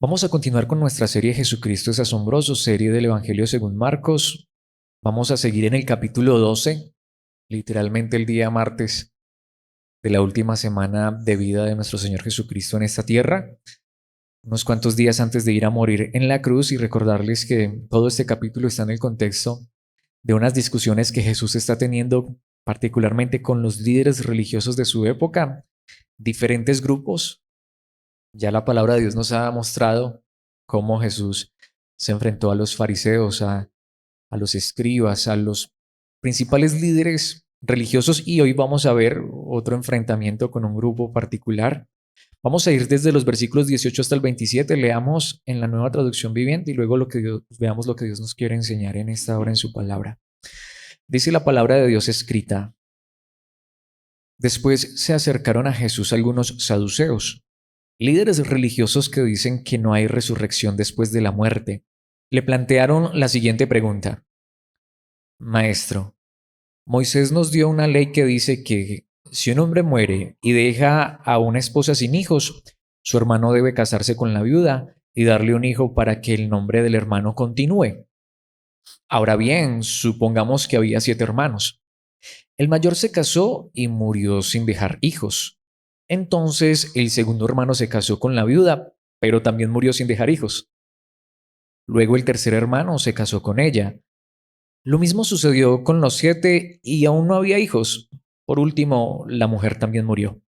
Vamos a continuar con nuestra serie Jesucristo es asombroso, serie del Evangelio según Marcos. Vamos a seguir en el capítulo 12, literalmente el día martes de la última semana de vida de nuestro Señor Jesucristo en esta tierra, unos cuantos días antes de ir a morir en la cruz, y recordarles que todo este capítulo está en el contexto de unas discusiones que Jesús está teniendo particularmente con los líderes religiosos de su época, diferentes grupos. Ya la palabra de Dios nos ha mostrado cómo Jesús se enfrentó a los fariseos, a los escribas, a los principales líderes religiosos, y hoy vamos a ver otro enfrentamiento con un grupo particular. Vamos a ir desde los versículos 18 hasta el 27, leamos en la Nueva Traducción Viviente y luego veamos lo que Dios nos quiere enseñar en esta hora en su palabra. Dice la palabra de Dios escrita: Después se acercaron a Jesús algunos saduceos, líderes religiosos que dicen que no hay resurrección después de la muerte. Le plantearon la siguiente pregunta: Maestro, Moisés nos dio una ley que dice que si un hombre muere y deja a una esposa sin hijos, su hermano debe casarse con la viuda y darle un hijo para que el nombre del hermano continúe. Ahora bien, supongamos que había 7 hermanos. El mayor se casó y murió sin dejar hijos. Entonces el segundo hermano se casó con la viuda, pero también murió sin dejar hijos. Luego el tercer hermano se casó con ella. Lo mismo sucedió con los 7 y aún no había hijos. Por último, la mujer también murió.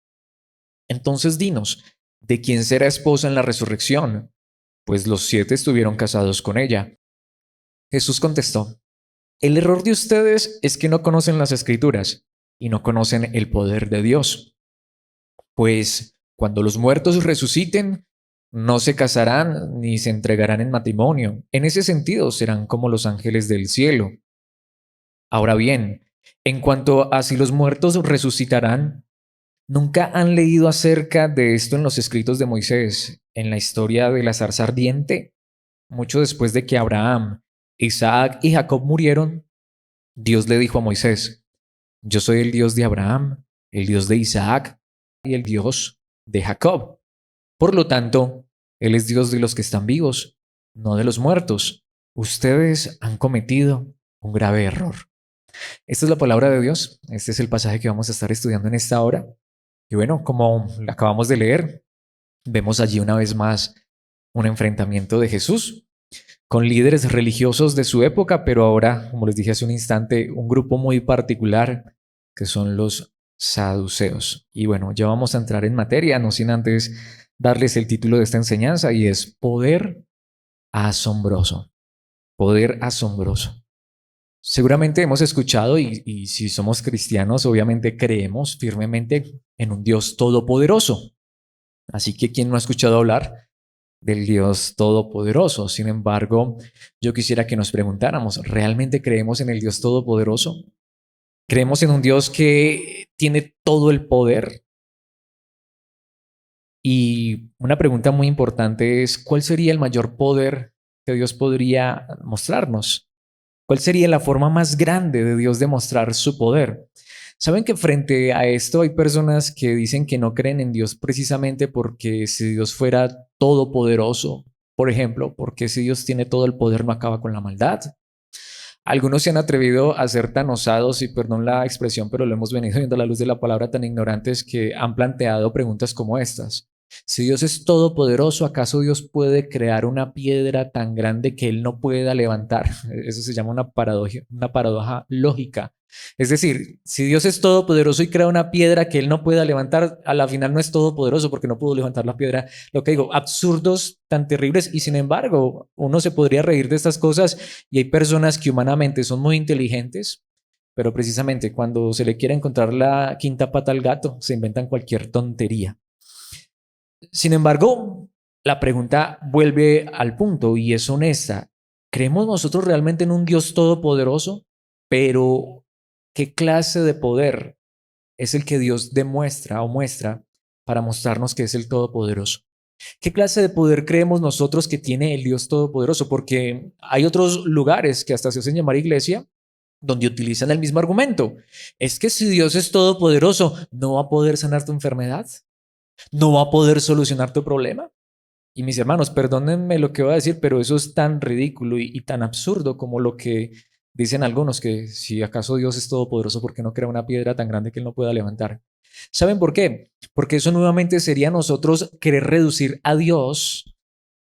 Entonces dinos, ¿de quién será esposa en la resurrección? Pues los 7 estuvieron casados con ella. Jesús contestó: El error de ustedes es que no conocen las escrituras y no conocen el poder de Dios. Pues cuando los muertos resuciten, no se casarán ni se entregarán en matrimonio. En ese sentido, serán como los ángeles del cielo. Ahora bien, en cuanto a si los muertos resucitarán, ¿nunca han leído acerca de esto en los escritos de Moisés, en la historia de la zarza ardiente? Mucho después de que Abraham, Isaac y Jacob murieron, Dios le dijo a Moisés: Yo soy el Dios de Abraham, el Dios de Isaac y el Dios de Jacob. Por lo tanto, Él es Dios de los que están vivos, no de los muertos. Ustedes han cometido un grave error. Esta es la palabra de Dios. Este es el pasaje que vamos a estar estudiando en esta hora. Y bueno, como acabamos de leer, vemos allí una vez más un enfrentamiento de Jesús con líderes religiosos de su época, pero ahora, como les dije hace un instante, un grupo muy particular que son los saduceos. Y bueno, ya vamos a entrar en materia, no sin antes darles el título de esta enseñanza, y es Poder Asombroso. Poder Asombroso. Seguramente hemos escuchado y si somos cristianos, obviamente creemos firmemente en un Dios todopoderoso. Así que ¿quién no ha escuchado hablar del Dios todopoderoso? Sin embargo, yo quisiera que nos preguntáramos, ¿realmente creemos en el Dios todopoderoso? ¿Creemos en un Dios que tiene todo el poder? Y una pregunta muy importante es, ¿cuál sería el mayor poder que Dios podría mostrarnos? ¿Cuál sería la forma más grande de Dios de mostrar su poder? Saben que frente a esto hay personas que dicen que no creen en Dios precisamente porque si Dios fuera todopoderoso, por ejemplo, porque si Dios tiene todo el poder no acaba con la maldad. Algunos se han atrevido a ser tan osados, y perdón la expresión, pero lo hemos venido viendo a la luz de la palabra, tan ignorantes que han planteado preguntas como estas. Si Dios es todopoderoso, ¿acaso Dios puede crear una piedra tan grande que Él no pueda levantar? Eso se llama una paradoja lógica. Es decir, si Dios es todopoderoso y crea una piedra que Él no pueda levantar, a la final no es todopoderoso porque no pudo levantar la piedra. Lo que digo, absurdos tan terribles, y sin embargo, uno se podría reír de estas cosas, y hay personas que humanamente son muy inteligentes, pero precisamente cuando se le quiere encontrar la quinta pata al gato, se inventan cualquier tontería. Sin embargo, la pregunta vuelve al punto y es honesta. ¿Creemos nosotros realmente en un Dios todopoderoso? Pero, ¿qué clase de poder es el que Dios demuestra o muestra para mostrarnos que es el todopoderoso? ¿Qué clase de poder creemos nosotros que tiene el Dios todopoderoso? Porque hay otros lugares que hasta se hacen llamar iglesia donde utilizan el mismo argumento. Es que si Dios es todopoderoso, ¿no va a poder sanar tu enfermedad? ¿No va a poder solucionar tu problema? Y mis hermanos, perdónenme lo que voy a decir, pero eso es tan ridículo y tan absurdo como lo que dicen algunos, que si acaso Dios es todopoderoso, ¿por qué no crea una piedra tan grande que él no pueda levantar? ¿Saben por qué? Porque eso nuevamente sería nosotros querer reducir a Dios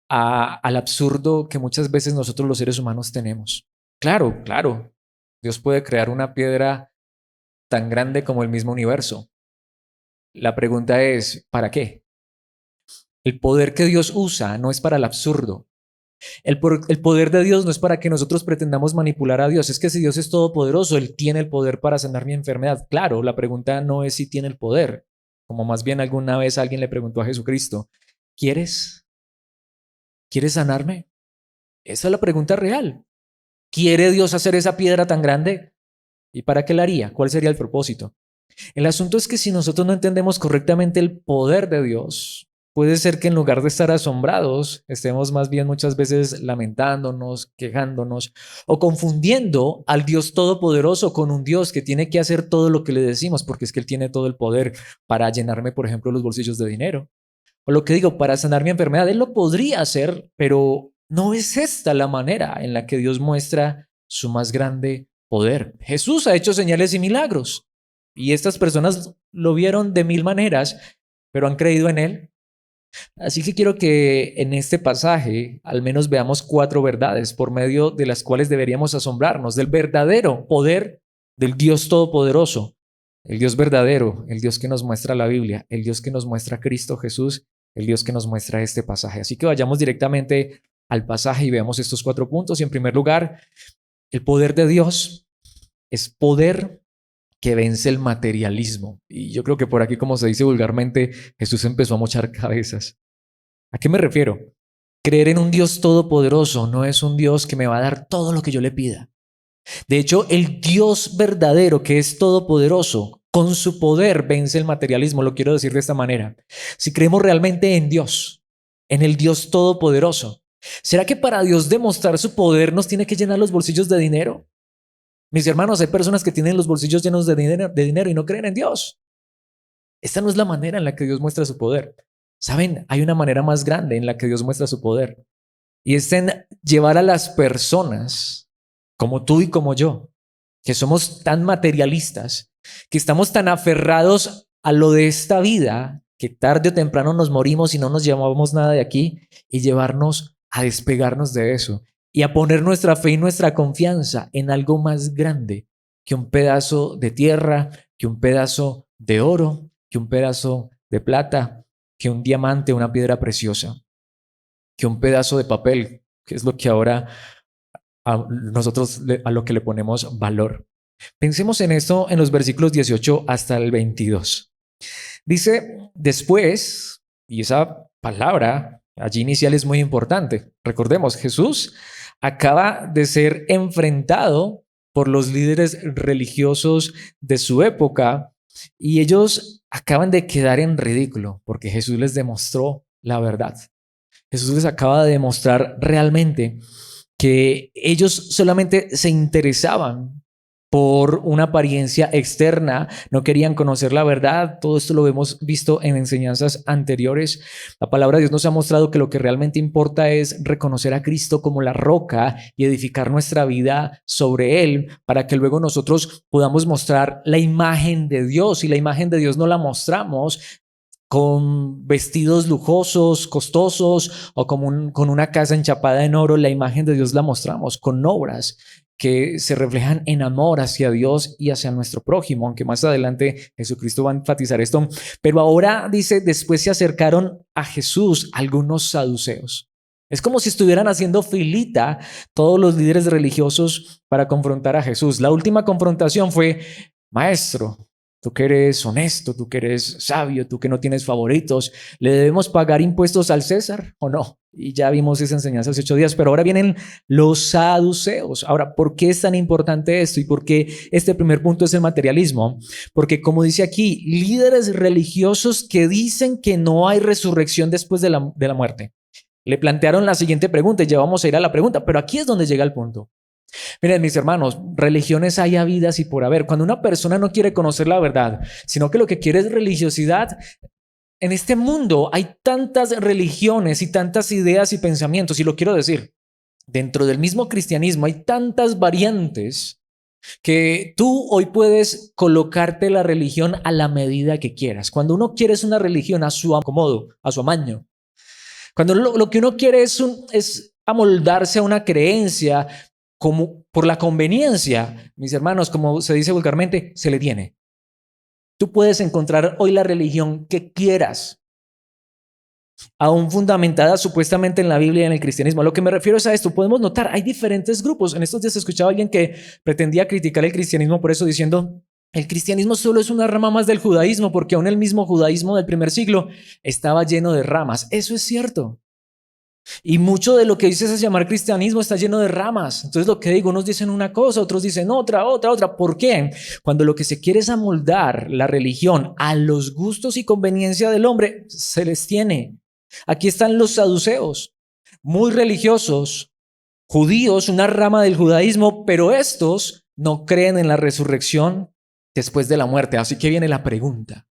al absurdo que muchas veces nosotros los seres humanos tenemos. Claro, claro, Dios puede crear una piedra tan grande como el mismo universo. La pregunta es, ¿para qué? El poder que Dios usa no es para el absurdo. El poder de Dios no es para que nosotros pretendamos manipular a Dios. Es que si Dios es todopoderoso, Él tiene el poder para sanar mi enfermedad. Claro, la pregunta no es si tiene el poder, como más bien alguna vez alguien le preguntó a Jesucristo, ¿quieres? ¿Quieres sanarme? Esa es la pregunta real. ¿Quiere Dios hacer esa piedra tan grande? ¿Y para qué la haría? ¿Cuál sería el propósito? El asunto es que si nosotros no entendemos correctamente el poder de Dios, puede ser que en lugar de estar asombrados, estemos más bien muchas veces lamentándonos, quejándonos o confundiendo al Dios todopoderoso con un Dios que tiene que hacer todo lo que le decimos, porque es que Él tiene todo el poder para llenarme, por ejemplo, los bolsillos de dinero. O lo que digo, para sanar mi enfermedad, Él lo podría hacer, pero no es esta la manera en la que Dios muestra su más grande poder. Jesús ha hecho señales y milagros y estas personas lo vieron de mil maneras, pero han creído en Él. Así que quiero que en este pasaje al menos veamos cuatro verdades por medio de las cuales deberíamos asombrarnos del verdadero poder del Dios Todopoderoso, el Dios verdadero, el Dios que nos muestra la Biblia, el Dios que nos muestra Cristo Jesús, el Dios que nos muestra este pasaje. Así que vayamos directamente al pasaje y veamos estos cuatro puntos. Y en primer lugar, el poder de Dios es poder que vence el materialismo. Y yo creo que por aquí, como se dice vulgarmente, Jesús empezó a mochar cabezas. ¿A qué me refiero? Creer en un Dios todopoderoso no es un Dios que me va a dar todo lo que yo le pida. De hecho, el Dios verdadero que es todopoderoso, con su poder vence el materialismo. Lo quiero decir de esta manera. Si creemos realmente en Dios, en el Dios todopoderoso, ¿será que para Dios demostrar su poder nos tiene que llenar los bolsillos de dinero? Mis hermanos, hay personas que tienen los bolsillos llenos de dinero y no creen en Dios. Esta no es la manera en la que Dios muestra su poder. Saben, hay una manera más grande en la que Dios muestra su poder. Y es en llevar a las personas, como tú y como yo, que somos tan materialistas, que estamos tan aferrados a lo de esta vida, que tarde o temprano nos morimos y no nos llevamos nada de aquí, y llevarnos a despegarnos de eso y a poner nuestra fe y nuestra confianza en algo más grande que un pedazo de tierra, que un pedazo de oro, que un pedazo de plata, que un diamante, una piedra preciosa, que un pedazo de papel, que es lo que ahora nosotros a lo que le ponemos valor. Pensemos en esto en los versículos 18 hasta el 22. Dice, después, y esa palabra allí inicial es muy importante. Recordemos, Jesús acaba de ser enfrentado por los líderes religiosos de su época y ellos acaban de quedar en ridículo porque Jesús les demostró la verdad. Jesús les acaba de demostrar realmente que ellos solamente se interesaban por una apariencia externa, no querían conocer la verdad. Todo esto lo hemos visto en enseñanzas anteriores. La palabra de Dios nos ha mostrado que lo que realmente importa es reconocer a Cristo como la roca y edificar nuestra vida sobre Él para que luego nosotros podamos mostrar la imagen de Dios. Y la imagen de Dios no la mostramos con vestidos lujosos, costosos o con una casa enchapada en oro. La imagen de Dios la mostramos con obras que se reflejan en amor hacia Dios y hacia nuestro prójimo, aunque más adelante Jesucristo va a enfatizar esto. Pero ahora dice, después se acercaron a Jesús algunos saduceos. Es como si estuvieran haciendo filita todos los líderes religiosos para confrontar a Jesús. La última confrontación fue, maestro, tú que eres honesto, tú que eres sabio, tú que no tienes favoritos, ¿le debemos pagar impuestos al César o no? Y ya vimos esa enseñanza hace 8 días, pero ahora vienen los saduceos. Ahora, ¿por qué es tan importante esto? ¿Y por qué este primer punto es el materialismo? Porque como dice aquí, líderes religiosos que dicen que no hay resurrección después de la muerte. Le plantearon la siguiente pregunta y ya vamos a ir a la pregunta, pero aquí es donde llega el punto. Miren, mis hermanos, religiones hay habidas y por haber. Cuando una persona no quiere conocer la verdad, sino que lo que quiere es religiosidad, en este mundo hay tantas religiones y tantas ideas y pensamientos, y lo quiero decir, dentro del mismo cristianismo hay tantas variantes que tú hoy puedes colocarte la religión a la medida que quieras. Cuando uno quiere es una religión a su acomodo, a su amaño. Cuando lo que uno quiere es amoldarse a una creencia como por la conveniencia, mis hermanos, como se dice vulgarmente, se le tiene. Tú puedes encontrar hoy la religión que quieras, aún fundamentada supuestamente en la Biblia y en el cristianismo. A lo que me refiero es a esto. Podemos notar, hay diferentes grupos. En estos días escuchaba a alguien que pretendía criticar el cristianismo por eso, diciendo, el cristianismo solo es una rama más del judaísmo, porque aún el mismo judaísmo del primer siglo estaba lleno de ramas. Eso es cierto. Y mucho de lo que dices es llamar cristianismo está lleno de ramas. Entonces lo que digo, unos dicen una cosa, otros dicen otra. ¿Por qué? Cuando lo que se quiere es amoldar la religión a los gustos y conveniencia del hombre, se les tiene. Aquí están los saduceos, muy religiosos, judíos, una rama del judaísmo, pero estos no creen en la resurrección después de la muerte. Así que viene la pregunta.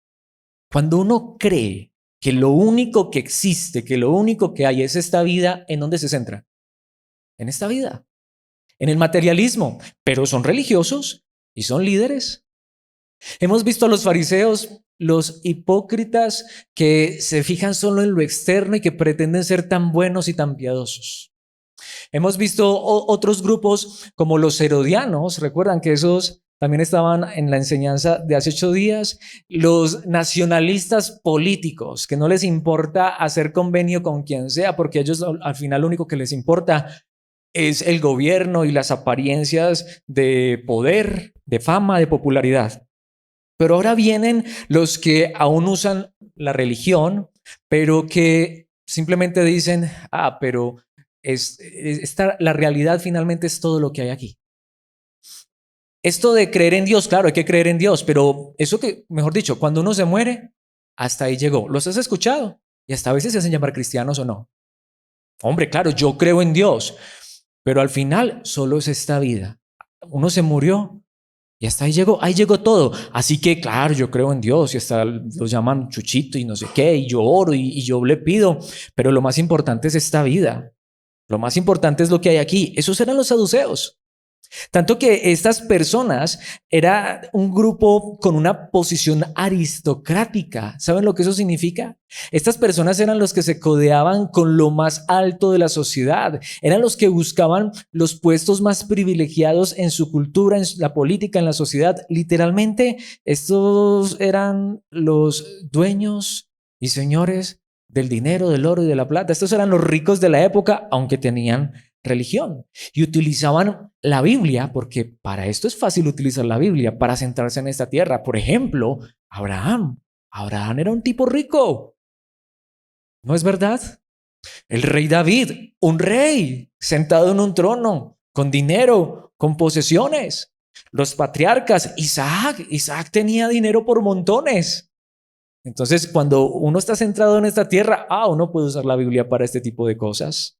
Cuando uno cree que lo único que existe, que lo único que hay es esta vida, ¿en dónde se centra? En esta vida, en el materialismo, pero son religiosos y son líderes. Hemos visto a los fariseos, los hipócritas que se fijan solo en lo externo y que pretenden ser tan buenos y tan piadosos. Hemos visto otros grupos como los herodianos, recuerdan que esos también estaban en la enseñanza de hace 8 días, los nacionalistas políticos, que no les importa hacer convenio con quien sea, porque ellos al final lo único que les importa es el gobierno y las apariencias de poder, de fama, de popularidad. Pero ahora vienen los que aún usan la religión, pero que simplemente dicen, pero la realidad finalmente es todo lo que hay aquí. Esto de creer en Dios, claro, hay que creer en Dios, pero eso que, mejor dicho, cuando uno se muere, hasta ahí llegó. ¿Los has escuchado? Y hasta a veces se hacen llamar cristianos o no. Hombre, claro, yo creo en Dios, pero al final solo es esta vida. Uno se murió y hasta ahí llegó todo. Así que, claro, yo creo en Dios y hasta lo llaman chuchito y no sé qué, y yo oro y yo le pido, pero lo más importante es esta vida. Lo más importante es lo que hay aquí. Esos eran los saduceos. Tanto que estas personas era un grupo con una posición aristocrática. ¿Saben lo que eso significa? Estas personas eran los que se codeaban con lo más alto de la sociedad. Eran los que buscaban los puestos más privilegiados en su cultura, en la política, en la sociedad. Literalmente, estos eran los dueños y señores del dinero, del oro y de la plata. Estos eran los ricos de la época, aunque tenían religión, y utilizaban la Biblia, porque para esto es fácil utilizar la Biblia, para centrarse en esta tierra. Por ejemplo, Abraham era un tipo rico, ¿no es verdad? El rey David, un rey sentado en un trono, con dinero, con posesiones. Los patriarcas, Isaac tenía dinero por montones. Entonces, cuando uno está centrado en esta tierra, uno puede usar la Biblia para este tipo de cosas.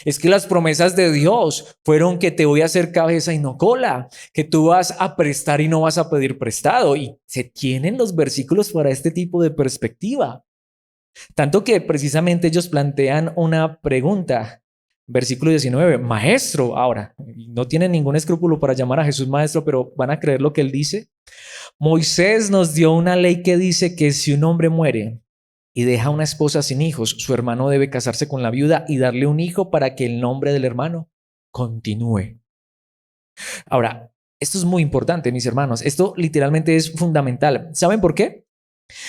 Es que las promesas de Dios fueron que te voy a hacer cabeza y no cola, que tú vas a prestar y no vas a pedir prestado. Y se tienen los versículos para este tipo de perspectiva. Tanto que precisamente ellos plantean una pregunta. Versículo 19, maestro, ahora, no tienen ningún escrúpulo para llamar a Jesús maestro, pero van a creer lo que él dice. Moisés nos dio una ley que dice que si un hombre muere y deja una esposa sin hijos, su hermano debe casarse con la viuda y darle un hijo para que el nombre del hermano continúe. Ahora, esto es muy importante, mis hermanos. Esto literalmente es fundamental. ¿Saben por qué?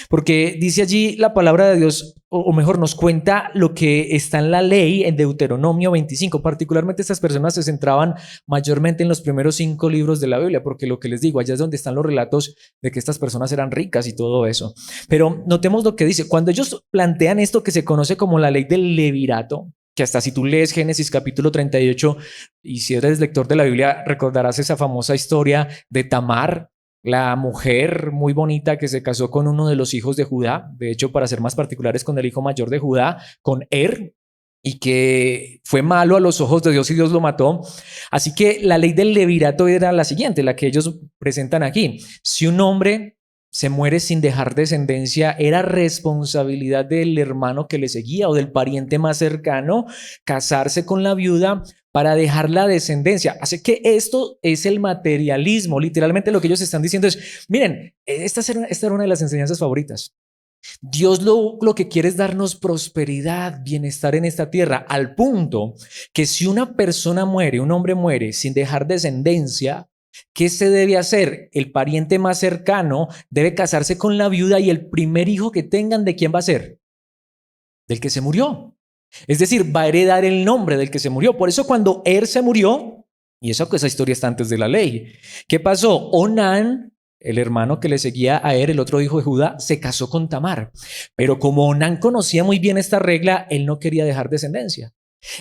Porque dice allí la palabra de Dios, o mejor nos cuenta lo que está en la ley en Deuteronomio 25. Particularmente estas personas se centraban mayormente en los primeros 5 libros de la Biblia, porque lo que les digo, allá es donde están los relatos de que estas personas eran ricas y todo eso. Pero notemos lo que dice. Cuando ellos plantean esto que se conoce como la ley del levirato, que hasta si tú lees Génesis capítulo 38 y si eres lector de la Biblia recordarás esa famosa historia de Tamar, la mujer muy bonita que se casó con uno de los hijos de Judá, de hecho para ser más particulares con el hijo mayor de Judá, con y que fue malo a los ojos de Dios y Dios lo mató. Así que la ley del levirato era la siguiente, la que ellos presentan aquí. Si un hombre se muere sin dejar descendencia, era responsabilidad del hermano que le seguía o del pariente más cercano casarse con la viuda para dejar la descendencia. Así que esto es el materialismo. Literalmente lo que ellos están diciendo es, miren, esta era una de las enseñanzas favoritas. Dios lo que quiere es darnos prosperidad, bienestar en esta tierra, al punto que si una persona muere, un hombre muere sin dejar descendencia, ¿qué se debe hacer? El pariente más cercano debe casarse con la viuda y el primer hijo que tengan, ¿de quién va a ser? Del que se murió. Es decir, va a heredar el nombre del que se murió. Por eso cuando se murió, y esa historia está antes de la ley, ¿qué pasó? Onán, el hermano que le seguía a el otro hijo de Judá, se casó con Tamar. Pero como Onán conocía muy bien esta regla, él no quería dejar descendencia.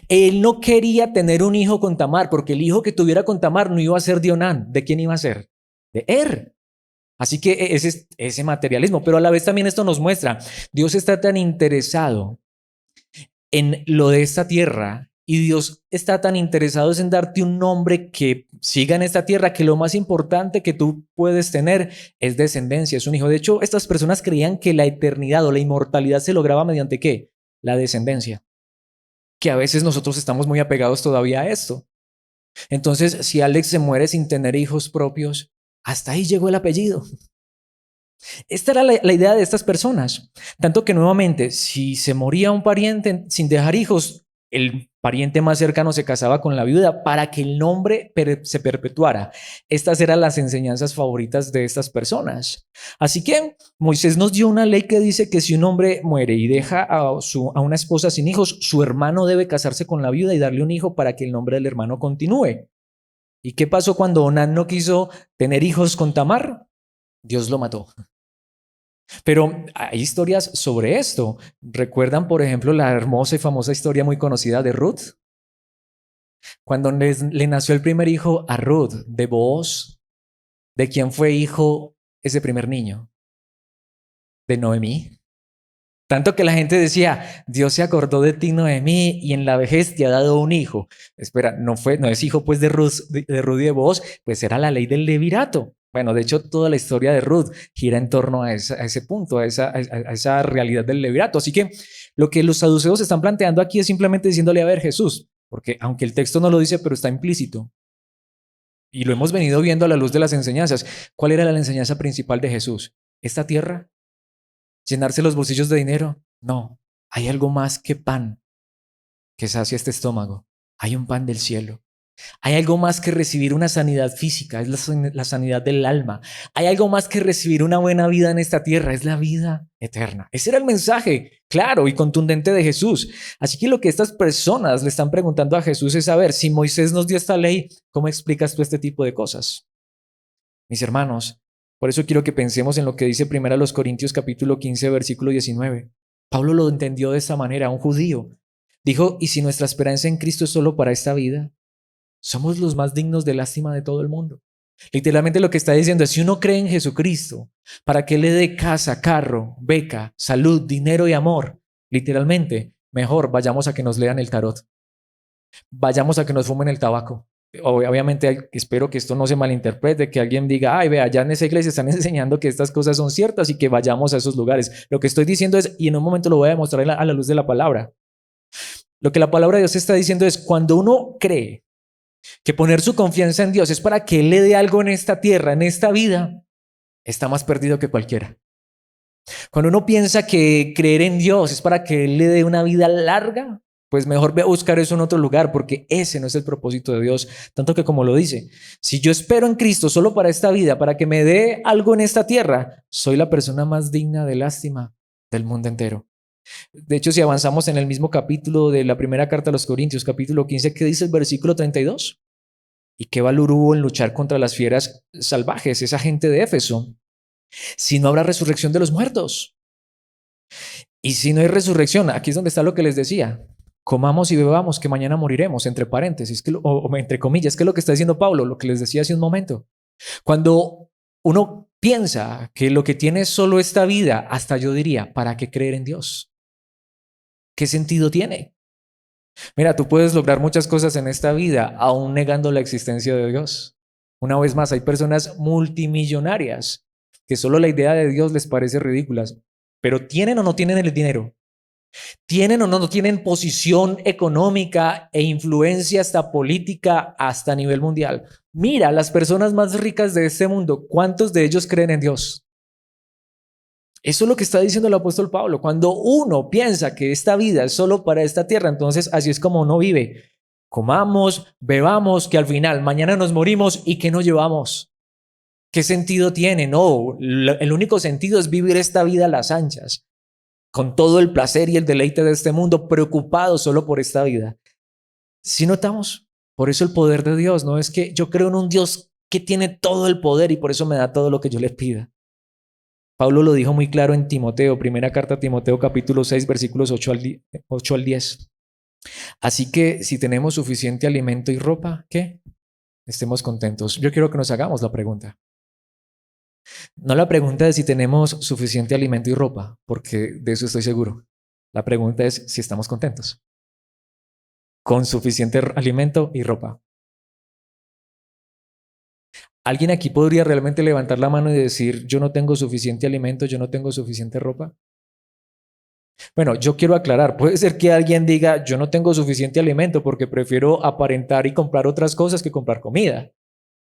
Él no quería tener un hijo con Tamar, porque el hijo que tuviera con Tamar no iba a ser de Onán. ¿De quién iba a ser? De Así que ese materialismo. Pero a la vez también esto nos muestra, Dios está tan interesado en lo de esta tierra y Dios está tan interesado en darte un nombre que siga en esta tierra, que lo más importante que tú puedes tener es descendencia, es un hijo. De hecho, estas personas creían que la eternidad o la inmortalidad se lograba mediante ¿qué? La descendencia. Que a veces nosotros estamos muy apegados todavía a esto. Entonces, si Alex se muere sin tener hijos propios, hasta ahí llegó el apellido. Esta era la idea de estas personas. Tanto que nuevamente, si se moría un pariente sin dejar hijos, el pariente más cercano se casaba con la viuda para que el nombre se perpetuara. Estas eran las enseñanzas favoritas de estas personas. Así que Moisés nos dio una ley que dice que si un hombre muere y deja a una esposa sin hijos, su hermano debe casarse con la viuda y darle un hijo para que el nombre del hermano continúe. ¿Y qué pasó cuando Onán no quiso tener hijos con Tamar? Dios lo mató. Pero hay historias sobre esto. ¿Recuerdan, por ejemplo, la hermosa y famosa historia muy conocida de Ruth? Cuando le nació el primer hijo a Ruth, de Booz, ¿de quién fue hijo ese primer niño? De Noemí. Tanto que la gente decía, Dios se acordó de ti, Noemí, y en la vejez te ha dado un hijo. Espera, no es hijo pues de Ruth y de Booz, pues era la ley del levirato. Bueno, de hecho, toda la historia de Ruth gira en torno a ese punto, a esa realidad del levirato. Así que lo que los saduceos están planteando aquí es simplemente diciéndole, a ver, Jesús, porque aunque el texto no lo dice, pero está implícito, y lo hemos venido viendo a la luz de las enseñanzas, ¿cuál era la enseñanza principal de Jesús? ¿Esta tierra? ¿Llenarse los bolsillos de dinero? No, hay algo más que pan que sacia este estómago. Hay un pan del cielo. Hay algo más que recibir una sanidad física, es la sanidad del alma. Hay algo más que recibir una buena vida en esta tierra, es la vida eterna. Ese era el mensaje claro y contundente de Jesús. Así que lo que estas personas le están preguntando a Jesús es, a ver, si Moisés nos dio esta ley, ¿cómo explicas tú este tipo de cosas? Mis hermanos, por eso quiero que pensemos en lo que dice 1 Corintios capítulo 15, versículo 19. Pablo lo entendió de esta manera, un judío. Dijo, ¿y si nuestra esperanza en Cristo es solo para esta vida? Somos los más dignos de lástima de todo el mundo. Literalmente lo que está diciendo es, si uno cree en Jesucristo, para que le dé casa, carro, beca, salud, dinero y amor, literalmente, mejor vayamos a que nos lean el tarot. Vayamos a que nos fumen el tabaco. Obviamente espero que esto no se malinterprete, que alguien diga, ay, vea, ya en esa iglesia están enseñando que estas cosas son ciertas y que vayamos a esos lugares. Lo que estoy diciendo es, y en un momento lo voy a demostrar a la luz de la palabra, lo que la palabra de Dios está diciendo es, cuando uno cree que poner su confianza en Dios es para que Él le dé algo en esta tierra, en esta vida, está más perdido que cualquiera. Cuando uno piensa que creer en Dios es para que Él le dé una vida larga, pues mejor ve a buscar eso en otro lugar, porque ese no es el propósito de Dios. Tanto que como lo dice, si yo espero en Cristo solo para esta vida, para que me dé algo en esta tierra, soy la persona más digna de lástima del mundo entero. De hecho, si avanzamos en el mismo capítulo de la primera carta a los Corintios, capítulo 15, ¿qué dice el versículo 32? ¿Y qué valor hubo en luchar contra las fieras salvajes, esa gente de Éfeso? Si no habrá resurrección de los muertos. Y si no hay resurrección, aquí es donde está lo que les decía. Comamos y bebamos, que mañana moriremos, entre paréntesis, o entre comillas, que es lo que está diciendo Pablo, lo que les decía hace un momento. Cuando uno piensa que lo que tiene es solo esta vida, hasta yo diría, ¿para qué creer en Dios? ¿Qué sentido tiene? Mira, tú puedes lograr muchas cosas en esta vida aún negando la existencia de Dios. Una vez más, hay personas multimillonarias que solo la idea de Dios les parece ridícula. Pero ¿tienen o no tienen el dinero? ¿Tienen o no tienen posición económica e influencia hasta política hasta a nivel mundial? Mira, las personas más ricas de este mundo, ¿cuántos de ellos creen en Dios? Eso es lo que está diciendo el apóstol Pablo. Cuando uno piensa que esta vida es solo para esta tierra, entonces así es como uno vive. Comamos, bebamos, que al final mañana nos morimos y que no llevamos. ¿Qué sentido tiene? No, el único sentido es vivir esta vida a las anchas, con todo el placer y el deleite de este mundo, preocupados solo por esta vida. Si notamos, por eso el poder de Dios, no es que yo creo en un Dios que tiene todo el poder y por eso me da todo lo que yo le pida. Pablo lo dijo muy claro en Timoteo, primera carta a Timoteo, capítulo 6, versículos 8 al 10. Así que si tenemos suficiente alimento y ropa, ¿qué? Estemos contentos. Yo quiero que nos hagamos la pregunta. No la pregunta es si tenemos suficiente alimento y ropa, porque de eso estoy seguro. La pregunta es si estamos contentos con suficiente alimento y ropa. ¿Alguien aquí podría realmente levantar la mano y decir, yo no tengo suficiente alimento, yo no tengo suficiente ropa? Bueno, yo quiero aclarar, puede ser que alguien diga, yo no tengo suficiente alimento porque prefiero aparentar y comprar otras cosas que comprar comida.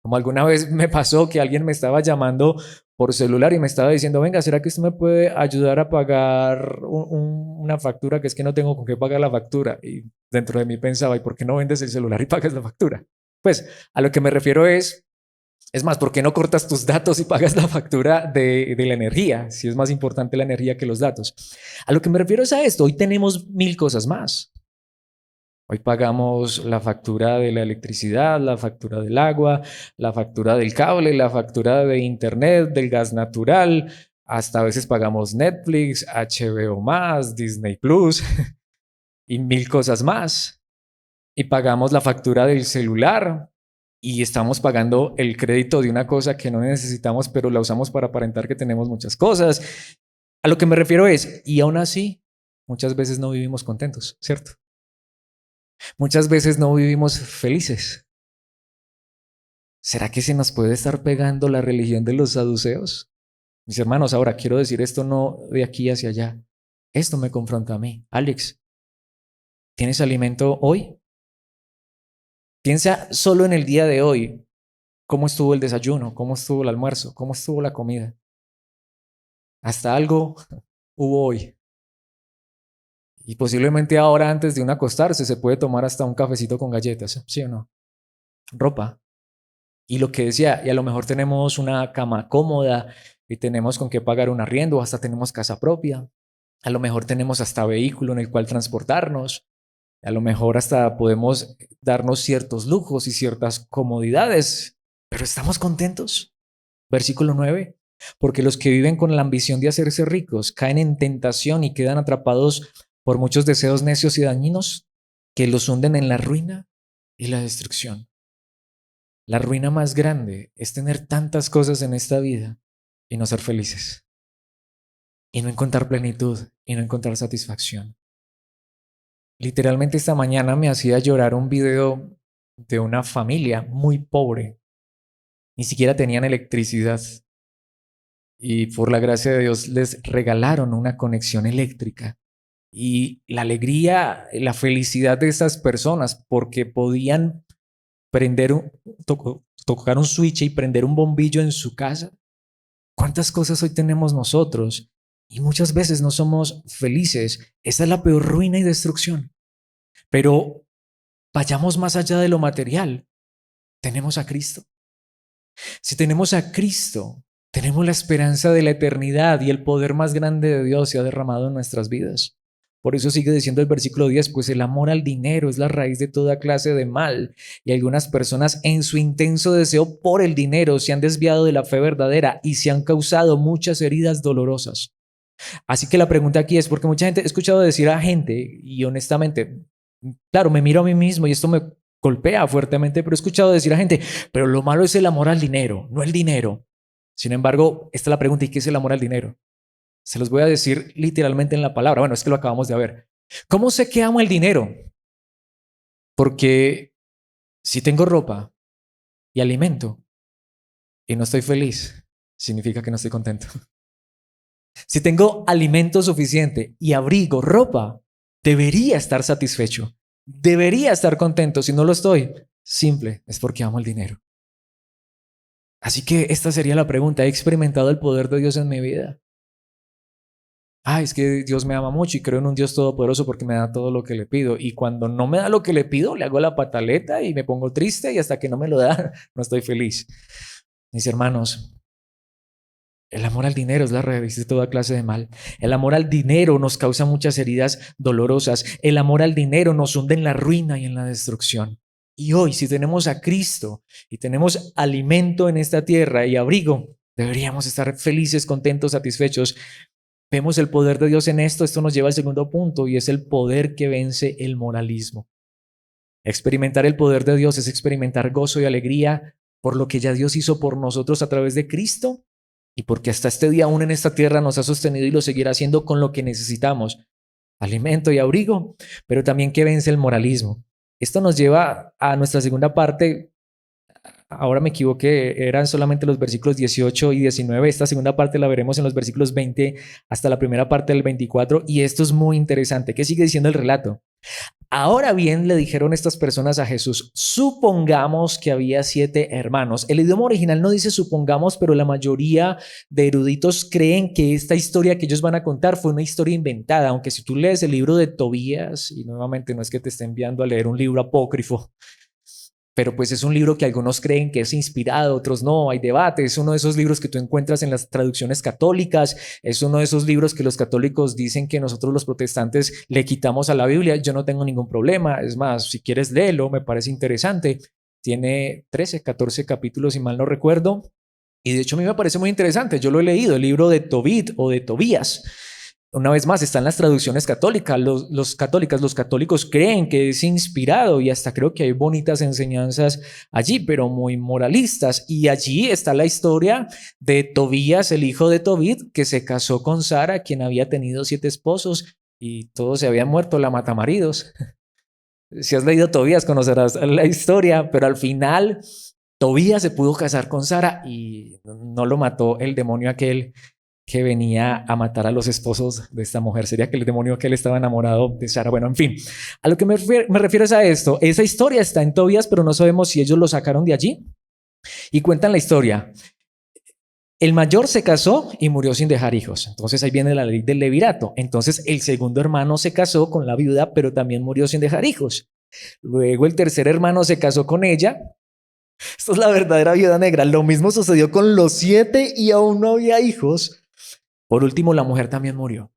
Como alguna vez me pasó que alguien me estaba llamando por celular y me estaba diciendo, venga, ¿será que usted me puede ayudar a pagar una factura? Que es que no tengo con qué pagar la factura. Y dentro de mí pensaba, ¿y por qué no vendes el celular y pagas la factura? Pues a lo que me refiero es más, ¿por qué no cortas tus datos y pagas la factura de la energía? Si es más importante la energía que los datos. A lo que me refiero es a esto. Hoy tenemos mil cosas más. Hoy pagamos la factura de la electricidad, la factura del agua, la factura del cable, la factura de internet, del gas natural. Hasta a veces pagamos Netflix, HBO+, Disney Plus y mil cosas más. Y pagamos la factura del celular y estamos pagando el crédito de una cosa que no necesitamos, pero la usamos para aparentar que tenemos muchas cosas. A lo que me refiero es, y aún así, muchas veces no vivimos contentos, ¿cierto? Muchas veces no vivimos felices. ¿Será que se nos puede estar pegando la religión de los saduceos? Mis hermanos, ahora quiero decir esto no de aquí hacia allá. Esto me confronta a mí. Alex, ¿tienes alimento hoy? Piensa solo en el día de hoy. ¿Cómo estuvo el desayuno? ¿Cómo estuvo el almuerzo? ¿Cómo estuvo la comida? Hasta algo hubo hoy. Y posiblemente ahora antes de un acostarse se puede tomar hasta un cafecito con galletas, ¿sí o no? Ropa. Y lo que decía, y a lo mejor tenemos una cama cómoda y tenemos con qué pagar un arriendo, hasta tenemos casa propia. A lo mejor tenemos hasta vehículo en el cual transportarnos. A lo mejor hasta podemos darnos ciertos lujos y ciertas comodidades, pero ¿estamos contentos? Versículo 9. Porque los que viven con la ambición de hacerse ricos caen en tentación y quedan atrapados por muchos deseos necios y dañinos que los hunden en la ruina y la destrucción. La ruina más grande es tener tantas cosas en esta vida y no ser felices, y no encontrar plenitud, y no encontrar satisfacción. Literalmente esta mañana me hacía llorar un video de una familia muy pobre. Ni siquiera tenían electricidad. Y por la gracia de Dios les regalaron una conexión eléctrica. Y la alegría, la felicidad de estas personas, porque podían tocar un switch y prender un bombillo en su casa. ¿Cuántas cosas hoy tenemos nosotros? Y muchas veces no somos felices. Esa es la peor ruina y destrucción. Pero vayamos más allá de lo material. Tenemos a Cristo. Si tenemos a Cristo, tenemos la esperanza de la eternidad y el poder más grande de Dios se ha derramado en nuestras vidas. Por eso sigue diciendo el versículo 10, pues el amor al dinero es la raíz de toda clase de mal. Y algunas personas en su intenso deseo por el dinero se han desviado de la fe verdadera y se han causado muchas heridas dolorosas. Así que la pregunta aquí es, porque mucha gente, he escuchado decir a gente, y honestamente, claro, me miro a mí mismo y esto me golpea fuertemente, pero he escuchado decir a gente, pero lo malo es el amor al dinero, no el dinero. Sin embargo, esta es la pregunta, ¿y qué es el amor al dinero? Se los voy a decir literalmente en la palabra. Bueno, es que lo acabamos de ver. ¿Cómo sé que amo el dinero? Porque si tengo ropa y alimento y no estoy feliz, significa que no estoy contento. Si tengo alimento suficiente y abrigo, ropa, debería estar satisfecho. Debería estar contento. Si no lo estoy, simple, es porque amo el dinero. Así que esta sería la pregunta. ¿He experimentado el poder de Dios en mi vida? Es que Dios me ama mucho y creo en un Dios todopoderoso porque me da todo lo que le pido. Y cuando no me da lo que le pido, le hago la pataleta y me pongo triste y hasta que no me lo da, no estoy feliz. Mis hermanos, el amor al dinero es la raíz de toda clase de mal. El amor al dinero nos causa muchas heridas dolorosas. El amor al dinero nos hunde en la ruina y en la destrucción. Y hoy, si tenemos a Cristo y tenemos alimento en esta tierra y abrigo, deberíamos estar felices, contentos, satisfechos. Vemos el poder de Dios en esto. Esto nos lleva al segundo punto y es el poder que vence el moralismo. Experimentar el poder de Dios es experimentar gozo y alegría por lo que ya Dios hizo por nosotros a través de Cristo y porque hasta este día aún en esta tierra nos ha sostenido y lo seguirá haciendo con lo que necesitamos, alimento y abrigo, pero también que vence el moralismo. Esto nos lleva a nuestra segunda parte. Ahora me equivoqué, eran solamente los versículos 18 y 19. Esta segunda parte la veremos en los versículos 20 hasta la primera parte del 24. Y esto es muy interesante. ¿Qué sigue diciendo el relato? Ahora bien, le dijeron estas personas a Jesús, supongamos que había 7 hermanos. El idioma original no dice supongamos, pero la mayoría de eruditos creen que esta historia que ellos van a contar fue una historia inventada, aunque si tú lees el libro de Tobías, y nuevamente no es que te esté enviando a leer un libro apócrifo, pero pues es un libro que algunos creen que es inspirado, otros no, hay debate, es uno de esos libros que tú encuentras en las traducciones católicas, es uno de esos libros que los católicos dicen que nosotros los protestantes le quitamos a la Biblia. Yo no tengo ningún problema, es más, si quieres léelo, me parece interesante, tiene 13, 14 capítulos si mal no recuerdo, y de hecho a mí me parece muy interesante, yo lo he leído, el libro de Tobit o de Tobías. Una vez más, están las traducciones católicas. Los católicos creen que es inspirado y hasta creo que hay bonitas enseñanzas allí, pero muy moralistas. Y allí está la historia de Tobías, el hijo de Tobit, que se casó con Sara, quien había tenido 7 esposos y todos se habían muerto, la matamaridos. Si has leído Tobías, conocerás la historia, pero al final Tobías se pudo casar con Sara y no lo mató el demonio aquel que venía a matar a los esposos de esta mujer. Sería que el demonio que él estaba enamorado de Sara. Bueno, en fin, a lo que me refiero es a esto. Esa historia está en Tobías, pero no sabemos si ellos lo sacaron de allí. Y cuentan la historia. El mayor se casó y murió sin dejar hijos. Entonces ahí viene la ley del levirato. Entonces el segundo hermano se casó con la viuda, pero también murió sin dejar hijos. Luego el tercer hermano se casó con ella. Esto es la verdadera viuda negra. Lo mismo sucedió con los 7 y aún no había hijos. Por último, la mujer también murió.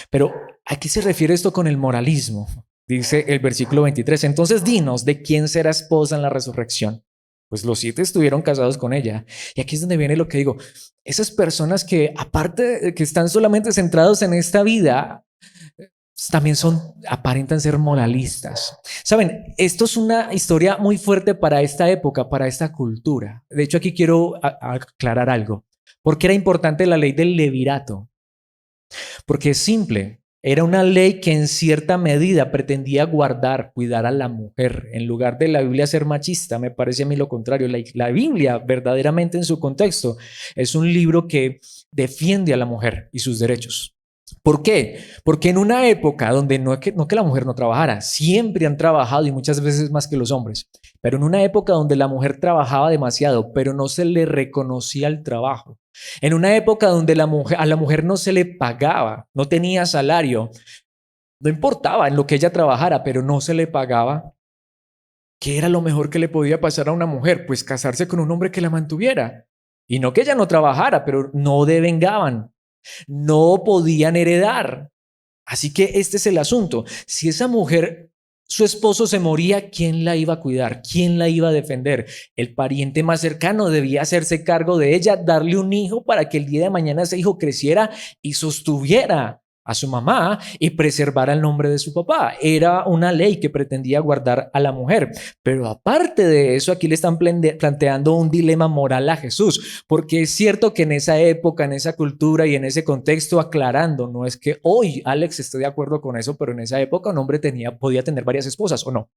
Pero ¿a qué se refiere esto con el moralismo? Dice el versículo 23. Entonces dinos, ¿de quién será esposa en la resurrección? Pues los 7 estuvieron casados con ella. Y aquí es donde viene lo que digo. Esas personas que aparte de que están solamente centrados en esta vida, también aparentan ser moralistas. Saben, esto es una historia muy fuerte para esta época, para esta cultura. De hecho, aquí quiero aclarar algo. ¿Por qué era importante la ley del levirato? Porque es simple. Era una ley que en cierta medida pretendía guardar, cuidar a la mujer. En lugar de la Biblia ser machista, me parece a mí lo contrario. La Biblia, verdaderamente en su contexto, es un libro que defiende a la mujer y sus derechos. ¿Por qué? Porque en una época donde no que la mujer no trabajara, siempre han trabajado y muchas veces más que los hombres, pero en una época donde la mujer trabajaba demasiado, pero no se le reconocía el trabajo, en una época donde a la mujer no se le pagaba, no tenía salario, no importaba en lo que ella trabajara, pero no se le pagaba. ¿Qué era lo mejor que le podía pasar a una mujer? Pues casarse con un hombre que la mantuviera. Y no que ella no trabajara, pero no devengaban. No podían heredar. Así que este es el asunto. Si esa mujer, su esposo se moría, ¿quién la iba a cuidar? ¿Quién la iba a defender? El pariente más cercano debía hacerse cargo de ella, darle un hijo para que el día de mañana ese hijo creciera y sostuviera a su mamá y preservar el nombre de su papá. Era una ley que pretendía guardar a la mujer. Pero aparte de eso, aquí le están planteando un dilema moral a Jesús, porque es cierto que en esa época, en esa cultura y en ese contexto, aclarando, no es que hoy Alex esté de acuerdo con eso, pero en esa época un hombre podía tener varias esposas, ¿o no?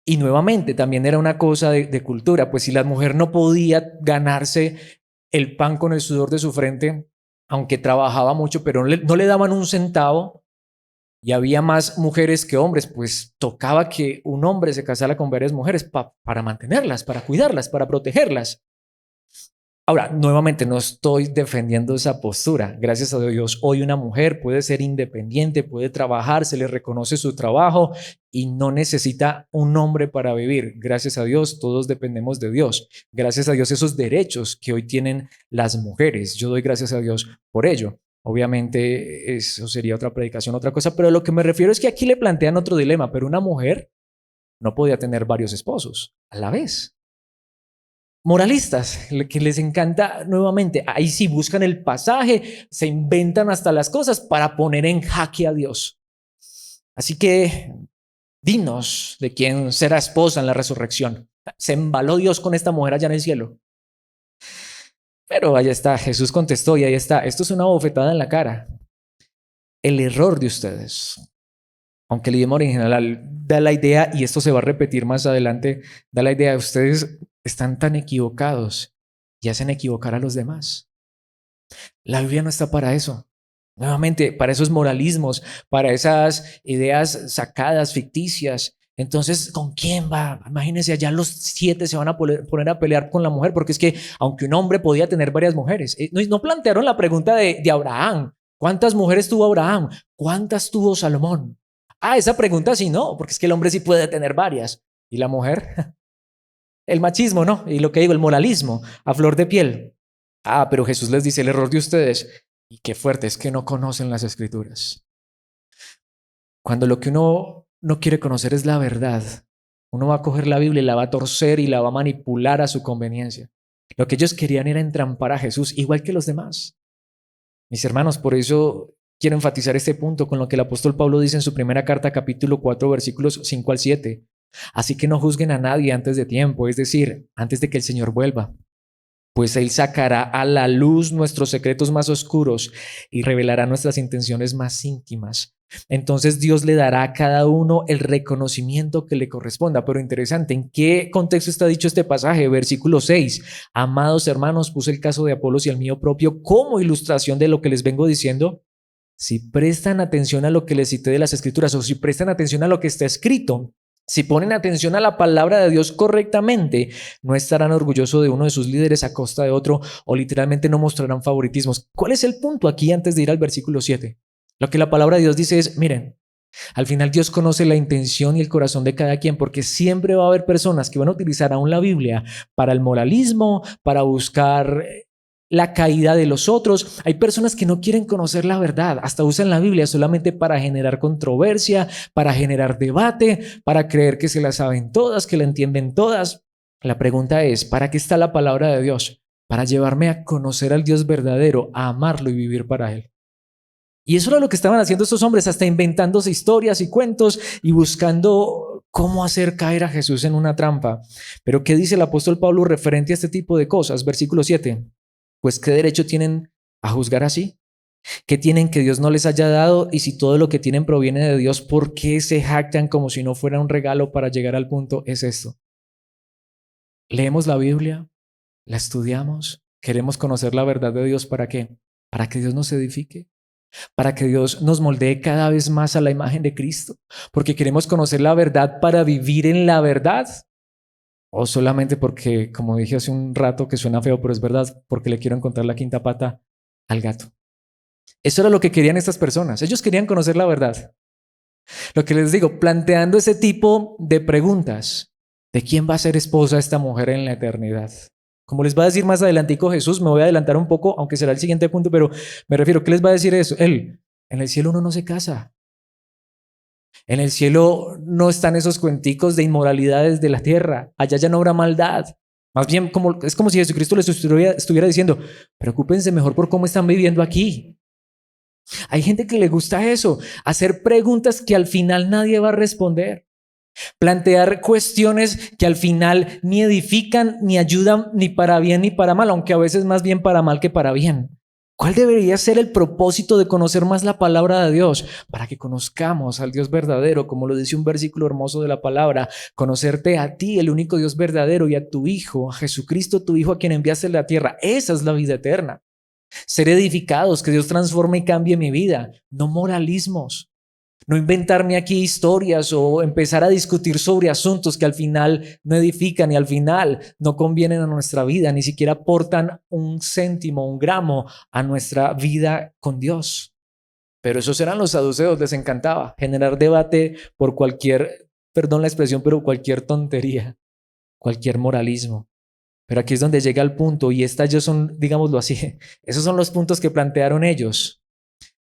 Y nuevamente también era una cosa de cultura, pues si la mujer no podía ganarse el pan con el sudor de su frente, aunque trabajaba mucho, pero no le daban un centavo y había más mujeres que hombres, pues tocaba que un hombre se casara con varias mujeres para mantenerlas, para cuidarlas, para protegerlas. Ahora, nuevamente no estoy defendiendo esa postura. Gracias a Dios, hoy una mujer puede ser independiente, puede trabajar, se le reconoce su trabajo y no necesita un hombre para vivir. Gracias a Dios, todos dependemos de Dios. Gracias a Dios, esos derechos que hoy tienen las mujeres. Yo doy gracias a Dios por ello. Obviamente, eso sería otra predicación, otra cosa, pero lo que me refiero es que aquí le plantean otro dilema, pero una mujer no podía tener varios esposos a la vez. Moralistas, que les encanta nuevamente, ahí sí buscan el pasaje, se inventan hasta las cosas para poner en jaque a Dios. Así que dinos de quién será esposa en la resurrección. Se embaló Dios con esta mujer allá en el cielo. Pero ahí está, Jesús contestó y ahí está, esto es una bofetada en la cara. El error de ustedes, aunque el idioma original da la idea, y esto se va a repetir más adelante, da la idea de ustedes están tan equivocados y hacen equivocar a los demás. La Biblia no está para eso. Nuevamente, para esos moralismos, para esas ideas sacadas, ficticias. Entonces, ¿con quién va? Imagínense, allá los 7 se van a poner a pelear con la mujer, porque es que aunque un hombre podía tener varias mujeres, no plantearon la pregunta de Abraham. ¿Cuántas mujeres tuvo Abraham? ¿Cuántas tuvo Salomón? Esa pregunta sí no, porque es que el hombre sí puede tener varias. ¿Y la mujer? El machismo, ¿no? Y lo que digo, el moralismo, a flor de piel. Pero Jesús les dice el error de ustedes. Y qué fuerte, es que no conocen las escrituras. Cuando lo que uno no quiere conocer es la verdad, uno va a coger la Biblia y la va a torcer y la va a manipular a su conveniencia. Lo que ellos querían era entrampar a Jesús, igual que los demás. Mis hermanos, por eso quiero enfatizar este punto con lo que el apóstol Pablo dice en su primera carta, capítulo 4, versículos 5 al 7. Así que no juzguen a nadie antes de tiempo, es decir, antes de que el Señor vuelva. Pues Él sacará a la luz nuestros secretos más oscuros y revelará nuestras intenciones más íntimas. Entonces Dios le dará a cada uno el reconocimiento que le corresponda. Pero interesante, ¿en qué contexto está dicho este pasaje? Versículo 6. Amados hermanos, puse el caso de Apolos y el mío propio como ilustración de lo que les vengo diciendo. Si prestan atención a lo que les cité de las Escrituras o si prestan atención a lo que está escrito, si ponen atención a la palabra de Dios correctamente, no estarán orgullosos de uno de sus líderes a costa de otro o literalmente no mostrarán favoritismos. ¿Cuál es el punto aquí antes de ir al versículo 7? Lo que la palabra de Dios dice es, miren, al final Dios conoce la intención y el corazón de cada quien porque siempre va a haber personas que van a utilizar aún la Biblia para el moralismo, para buscar la caída de los otros. Hay personas que no quieren conocer la verdad, hasta usan la Biblia solamente para generar controversia, para generar debate, para creer que se la saben todas, que la entienden todas. La pregunta es, ¿para qué está la palabra de Dios? Para llevarme a conocer al Dios verdadero, a amarlo y vivir para Él. Y eso era lo que estaban haciendo estos hombres, hasta inventándose historias y cuentos y buscando cómo hacer caer a Jesús en una trampa. Pero ¿qué dice el apóstol Pablo referente a este tipo de cosas? Versículo 7. Pues ¿qué derecho tienen a juzgar así? ¿Qué tienen que Dios no les haya dado? Y si todo lo que tienen proviene de Dios, ¿por qué se jactan como si no fuera un regalo para llegar al punto? Es esto. Leemos la Biblia, la estudiamos, queremos conocer la verdad de Dios. ¿Para qué? Para que Dios nos edifique, para que Dios nos moldee cada vez más a la imagen de Cristo, porque queremos conocer la verdad para vivir en la verdad. O solamente porque, como dije hace un rato, que suena feo, pero es verdad, porque le quiero encontrar la quinta pata al gato. Eso era lo que querían estas personas. Ellos querían conocer la verdad. Lo que les digo, planteando ese tipo de preguntas. ¿De quién va a ser esposa esta mujer en la eternidad? Como les va a decir más adelantico Jesús, me voy a adelantar un poco, aunque será el siguiente punto, pero me refiero, ¿qué les va a decir eso? Él, en el cielo uno no se casa. En el cielo no están esos cuenticos de inmoralidades de la tierra. Allá ya no habrá maldad. Más bien, es como si Jesucristo les estuviera diciendo, preocúpense mejor por cómo están viviendo aquí. Hay gente que le gusta eso, hacer preguntas que al final nadie va a responder. Plantear cuestiones que al final ni edifican, ni ayudan, ni para bien ni para mal, aunque a veces más bien para mal que para bien. ¿Cuál debería ser el propósito de conocer más la palabra de Dios? Para que conozcamos al Dios verdadero, como lo dice un versículo hermoso de la palabra, conocerte a ti, el único Dios verdadero, y a tu Hijo, a Jesucristo, tu Hijo, a quien enviaste a la tierra. Esa es la vida eterna. Ser edificados, que Dios transforme y cambie mi vida, no moralismos. No inventarme aquí historias o empezar a discutir sobre asuntos que al final no edifican y al final no convienen a nuestra vida, ni siquiera aportan un céntimo, un gramo a nuestra vida con Dios. Pero esos eran los saduceos, les encantaba generar debate por cualquier, perdón la expresión, pero cualquier tontería, cualquier moralismo. Pero aquí es donde llega el punto y estas ya son, digámoslo así, esos son los puntos que plantearon ellos.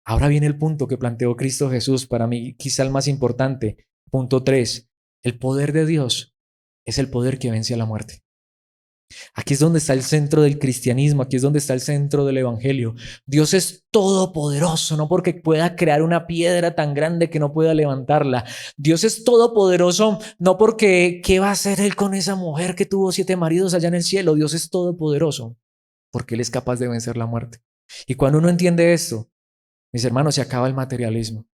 Ahora viene el punto que planteó Cristo Jesús, para mí quizá el más importante. Punto 3. El poder de Dios es el poder que vence a la muerte. Aquí es donde está el centro del cristianismo, aquí es donde está el centro del evangelio. Dios es todopoderoso, no porque pueda crear una piedra tan grande que no pueda levantarla. Dios es todopoderoso, no porque ¿qué va a hacer Él con esa mujer que tuvo 7 maridos allá en el cielo? Dios es todopoderoso porque Él es capaz de vencer la muerte. Y cuando uno entiende esto, mis hermanos, se acaba el materialismo.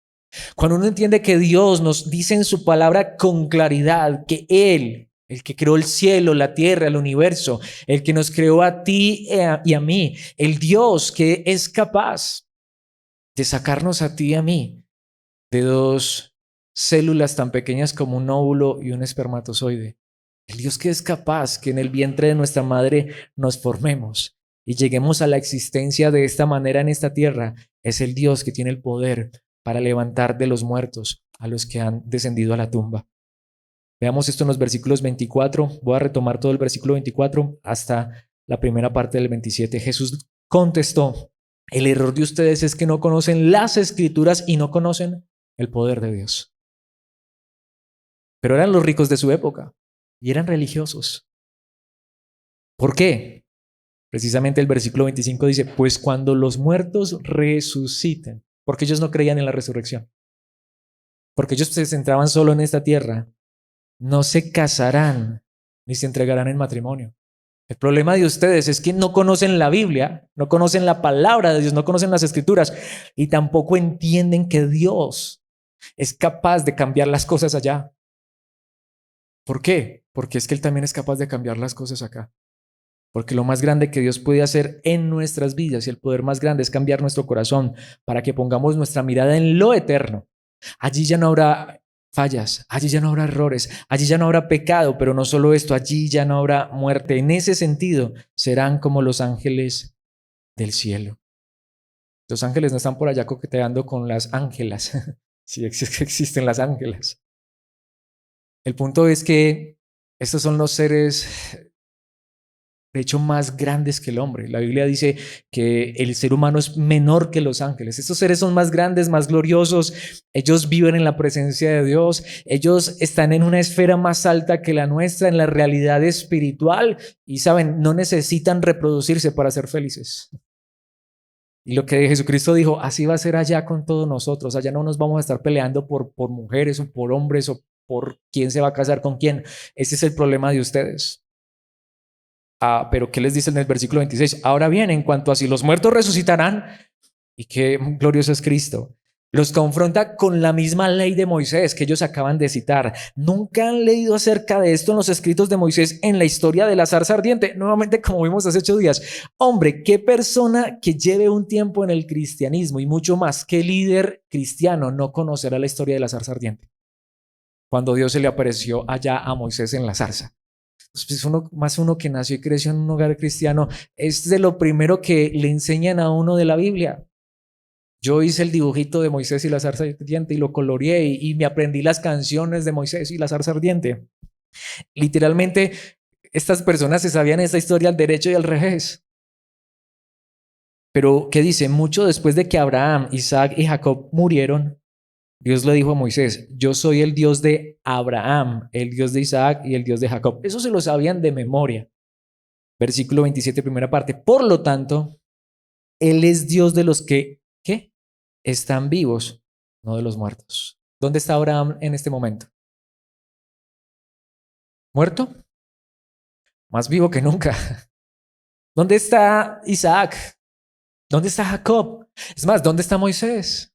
Cuando uno entiende que Dios nos dice en su palabra con claridad que Él, el que creó el cielo, la tierra, el universo, el que nos creó a ti y a mí, el Dios que es capaz de sacarnos a ti y a mí de 2 células tan pequeñas como un óvulo y un espermatozoide. El Dios que es capaz que en el vientre de nuestra madre nos formemos y lleguemos a la existencia de esta manera en esta tierra, es el Dios que tiene el poder para levantar de los muertos a los que han descendido a la tumba. Veamos esto en los versículos 24. Voy a retomar todo el versículo 24 hasta la primera parte del 27. Jesús contestó: el error de ustedes es que no conocen las Escrituras y no conocen el poder de Dios. Pero eran los ricos de su época y eran religiosos. ¿Por qué? Precisamente el versículo 25 dice: pues cuando los muertos resuciten, porque ellos no creían en la resurrección, porque ellos se centraban solo en esta tierra, no se casarán ni se entregarán en matrimonio. El problema de ustedes es que no conocen la Biblia, no conocen la palabra de Dios, no conocen las Escrituras y tampoco entienden que Dios es capaz de cambiar las cosas allá. ¿Por qué? Porque es que Él también es capaz de cambiar las cosas acá. Porque lo más grande que Dios puede hacer en nuestras vidas y el poder más grande es cambiar nuestro corazón para que pongamos nuestra mirada en lo eterno. Allí ya no habrá fallas, allí ya no habrá errores, allí ya no habrá pecado, pero no solo esto, allí ya no habrá muerte. En ese sentido, serán como los ángeles del cielo. Los ángeles no están por allá coqueteando con las ángelas. Sí, existen las ángelas. El punto es que estos son los seres, de hecho, más grandes que el hombre. La Biblia dice que el ser humano es menor que los ángeles. Estos seres son más grandes, más gloriosos. Ellos viven en la presencia de Dios. Ellos están en una esfera más alta que la nuestra, en la realidad espiritual. Y saben, no necesitan reproducirse para ser felices. Y lo que Jesucristo dijo, así va a ser allá con todos nosotros. Allá no nos vamos a estar peleando por mujeres o por hombres o por quién se va a casar con quién. Ese es el problema de ustedes. Pero ¿qué les dice en el versículo 26? Ahora bien, en cuanto a si los muertos resucitarán, y qué glorioso es Cristo, los confronta con la misma ley de Moisés que ellos acaban de citar. ¿Nunca han leído acerca de esto en los escritos de Moisés en la historia de la zarza ardiente? Nuevamente, como vimos hace 8 días. Hombre, qué persona que lleve un tiempo en el cristianismo y mucho más, qué líder cristiano no conocerá la historia de la zarza ardiente. Cuando Dios se le apareció allá a Moisés en la zarza. Pues uno que nació y creció en un hogar cristiano, es de lo primero que le enseñan a uno de la Biblia. Yo hice el dibujito de Moisés y la zarza ardiente y lo coloreé y me aprendí las canciones de Moisés y la zarza ardiente. Literalmente, estas personas se sabían esta historia al derecho y al revés. Pero, ¿qué dice? Mucho después de que Abraham, Isaac y Jacob murieron, Dios le dijo a Moisés: yo soy el Dios de Abraham, el Dios de Isaac y el Dios de Jacob. Eso se lo sabían de memoria. Versículo 27, primera parte. Por lo tanto, Él es Dios de los que, ¿qué? Están vivos, no de los muertos. ¿Dónde está Abraham en este momento? ¿Muerto? Más vivo que nunca. ¿Dónde está Isaac? ¿Dónde está Jacob? Es más, ¿dónde está Moisés?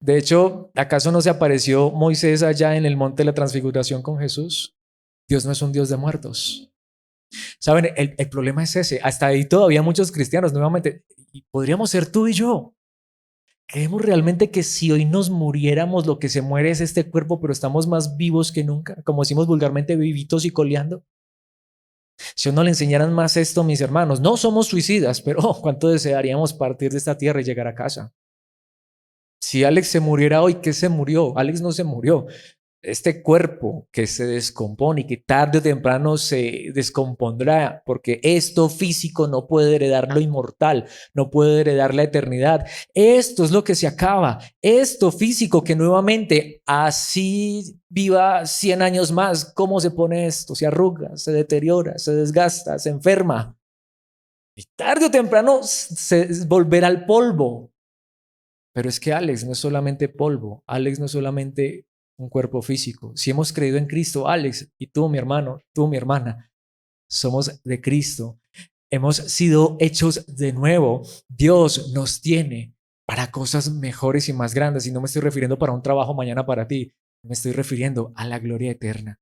De hecho, ¿acaso no se apareció Moisés allá en el monte de la transfiguración con Jesús? Dios no es un Dios de muertos. ¿Saben? El problema es ese. Hasta ahí todavía muchos cristianos, nuevamente, y podríamos ser tú y yo. Creemos realmente que si hoy nos muriéramos, lo que se muere es este cuerpo, pero estamos más vivos que nunca, como decimos vulgarmente, vivitos y coleando. Si no le enseñaran más esto, mis hermanos, no somos suicidas, pero cuánto desearíamos partir de esta tierra y llegar a casa. Si Alex se muriera hoy, ¿qué se murió? Alex no se murió. Este cuerpo que se descompone y que tarde o temprano se descompondrá, porque esto físico no puede heredar lo inmortal, no puede heredar la eternidad. Esto es lo que se acaba. Esto físico que nuevamente así viva 100 años más, ¿cómo se pone esto? Se arruga, se deteriora, se desgasta, se enferma. Y tarde o temprano se volverá al polvo. Pero es que Alex no es solamente polvo, Alex no es solamente un cuerpo físico. Si hemos creído en Cristo, Alex y tú, mi hermano, tú, mi hermana, somos de Cristo. Hemos sido hechos de nuevo. Dios nos tiene para cosas mejores y más grandes. Y no me estoy refiriendo para un trabajo mañana para ti. Me estoy refiriendo a la gloria eterna.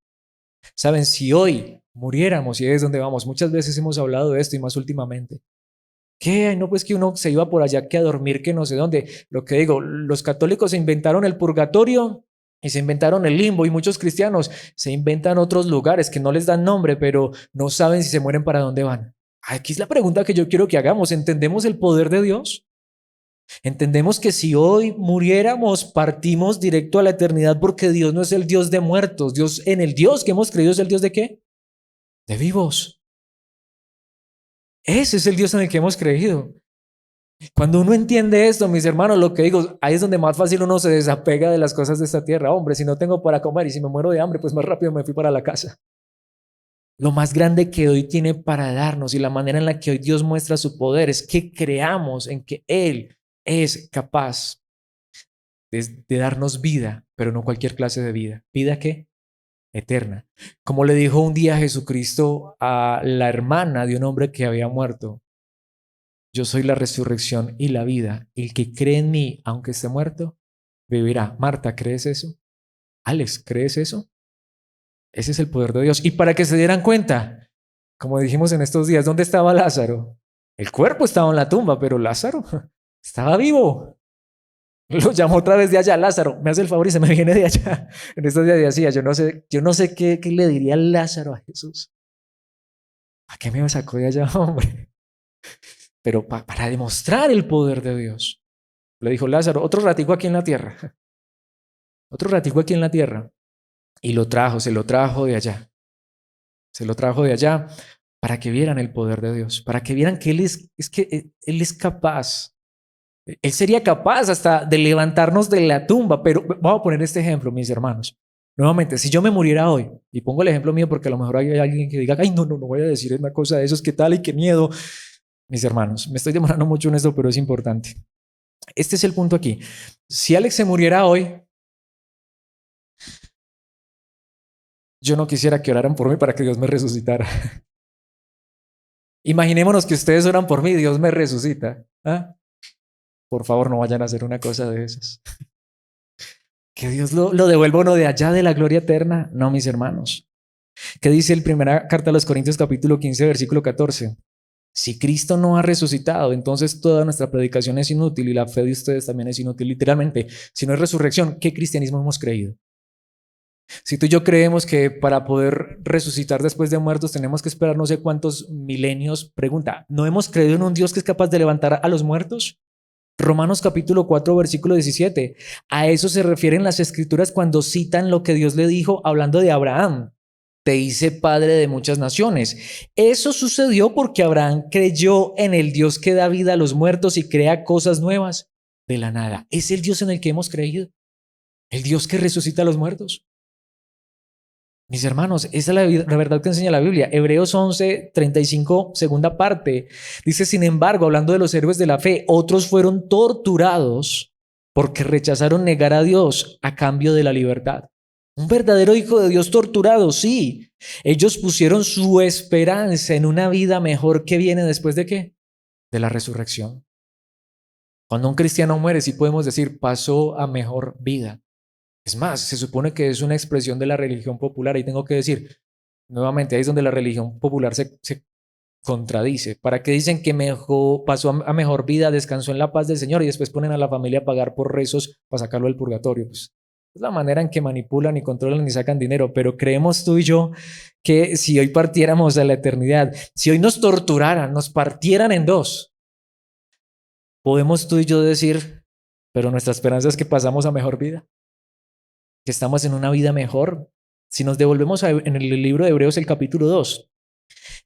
Saben, si hoy muriéramos, y es donde vamos, muchas veces hemos hablado de esto y más últimamente. ¿Qué? No, pues que uno se iba por allá que a dormir, que no sé dónde. Lo que digo, los católicos se inventaron el purgatorio y se inventaron el limbo, y muchos cristianos se inventan otros lugares que no les dan nombre, pero no saben si se mueren para dónde van. Aquí es la pregunta que yo quiero que hagamos. ¿Entendemos el poder de Dios? ¿Entendemos que si hoy muriéramos, partimos directo a la eternidad, porque Dios no es el Dios de muertos? Dios, en el Dios que hemos creído, es el Dios de ¿qué? De vivos. Ese es el Dios en el que hemos creído. Cuando uno entiende esto, mis hermanos, lo que digo, ahí es donde más fácil uno se desapega de las cosas de esta tierra. Hombre, si no tengo para comer y si me muero de hambre, pues más rápido me fui para la casa. Lo más grande que hoy tiene para darnos y la manera en la que hoy Dios muestra su poder es que creamos en que Él es capaz de darnos vida, pero no cualquier clase de vida. ¿Vida qué? Eterna. Como le dijo un día Jesucristo a la hermana de un hombre que había muerto: yo soy la resurrección y la vida. El que cree en mí, aunque esté muerto, vivirá. Marta, ¿crees eso? Alex, ¿crees eso? Ese es el poder de Dios. Y para que se dieran cuenta, como dijimos en estos días, ¿dónde estaba Lázaro? El cuerpo estaba en la tumba, pero Lázaro estaba vivo. Lo llamó otra vez de allá: Lázaro, me hace el favor y se me viene de allá. En estos días decía, yo no sé qué le diría Lázaro a Jesús. ¿A qué me sacó de allá, hombre? Pero para demostrar el poder de Dios. Le dijo: Lázaro, otro ratico aquí en la tierra. Otro ratico aquí en la tierra. Y se lo trajo de allá. Se lo trajo de allá para que vieran el poder de Dios, para que vieran que Él es capaz. Él sería capaz hasta de levantarnos de la tumba. Pero vamos a poner este ejemplo, mis hermanos. Nuevamente, si yo me muriera hoy, y pongo el ejemplo mío porque a lo mejor hay alguien que diga: ay, no voy a decir una cosa de esos, qué tal y qué miedo. Mis hermanos, me estoy demorando mucho en esto, pero es importante. Este es el punto aquí. Si Alex se muriera hoy, yo no quisiera que oraran por mí para que Dios me resucitara. Imaginémonos que ustedes oran por mí y Dios me resucita. ¿Ah? Por favor, no vayan a hacer una cosa de esas. Que Dios lo devuelva uno de allá de la gloria eterna. No, mis hermanos. ¿Qué dice el primera carta a los Corintios capítulo 15, versículo 14? Si Cristo no ha resucitado, entonces toda nuestra predicación es inútil y la fe de ustedes también es inútil. Literalmente, si no es resurrección, ¿qué cristianismo hemos creído? Si tú y yo creemos que para poder resucitar después de muertos tenemos que esperar no sé cuántos milenios, pregunta, ¿no hemos creído en un Dios que es capaz de levantar a los muertos? Romanos capítulo 4, versículo 17. A eso se refieren las escrituras cuando citan lo que Dios le dijo hablando de Abraham. Te hice padre de muchas naciones. Eso sucedió porque Abraham creyó en el Dios que da vida a los muertos y crea cosas nuevas de la nada. Es el Dios en el que hemos creído. El Dios que resucita a los muertos. Mis hermanos, esa es la verdad que enseña la Biblia. Hebreos 11, 35, segunda parte. Dice: sin embargo, hablando de los héroes de la fe, otros fueron torturados porque rechazaron negar a Dios a cambio de la libertad. Un verdadero hijo de Dios torturado, sí. Ellos pusieron su esperanza en una vida mejor que viene después de ¿qué? de la resurrección. Cuando un cristiano muere, sí podemos decir, pasó a mejor vida. Es más, se supone que es una expresión de la religión popular. Y tengo que decir, nuevamente, ahí es donde la religión popular se contradice. ¿Para qué dicen que pasó a mejor vida, descansó en la paz del Señor y después ponen a la familia a pagar por rezos para sacarlo del purgatorio? Pues es la manera en que manipulan y controlan y sacan dinero. Pero creemos tú y yo que si hoy partiéramos a la eternidad, si hoy nos torturaran, nos partieran en dos, podemos tú y yo decir, pero nuestra esperanza es que pasamos a mejor vida, que estamos en una vida mejor. Si nos devolvemos en el libro de Hebreos, el capítulo 2,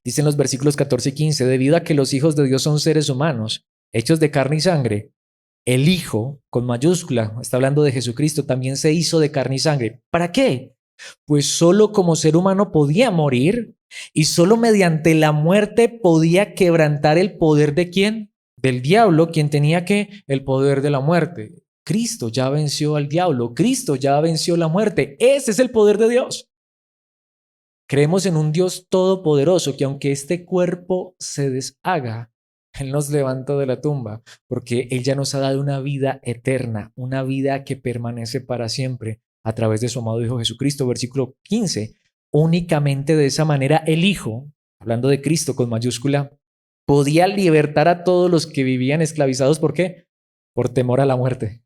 dicen los versículos 14 y 15, debido a que los hijos de Dios son seres humanos, hechos de carne y sangre, el Hijo, con mayúscula, está hablando de Jesucristo, también se hizo de carne y sangre. ¿Para qué? Pues solo como ser humano podía morir y solo mediante la muerte podía quebrantar el poder de ¿quién? Del diablo, quien tenía que el poder de la muerte. Cristo ya venció al diablo, Cristo ya venció la muerte. Ese es el poder de Dios. Creemos en un Dios todopoderoso que aunque este cuerpo se deshaga, Él nos levanta de la tumba porque Él ya nos ha dado una vida eterna, una vida que permanece para siempre a través de su amado Hijo Jesucristo. Versículo 15. Únicamente de esa manera el Hijo, hablando de Cristo con mayúscula, podía libertar a todos los que vivían esclavizados. ¿Por qué? Por temor a la muerte.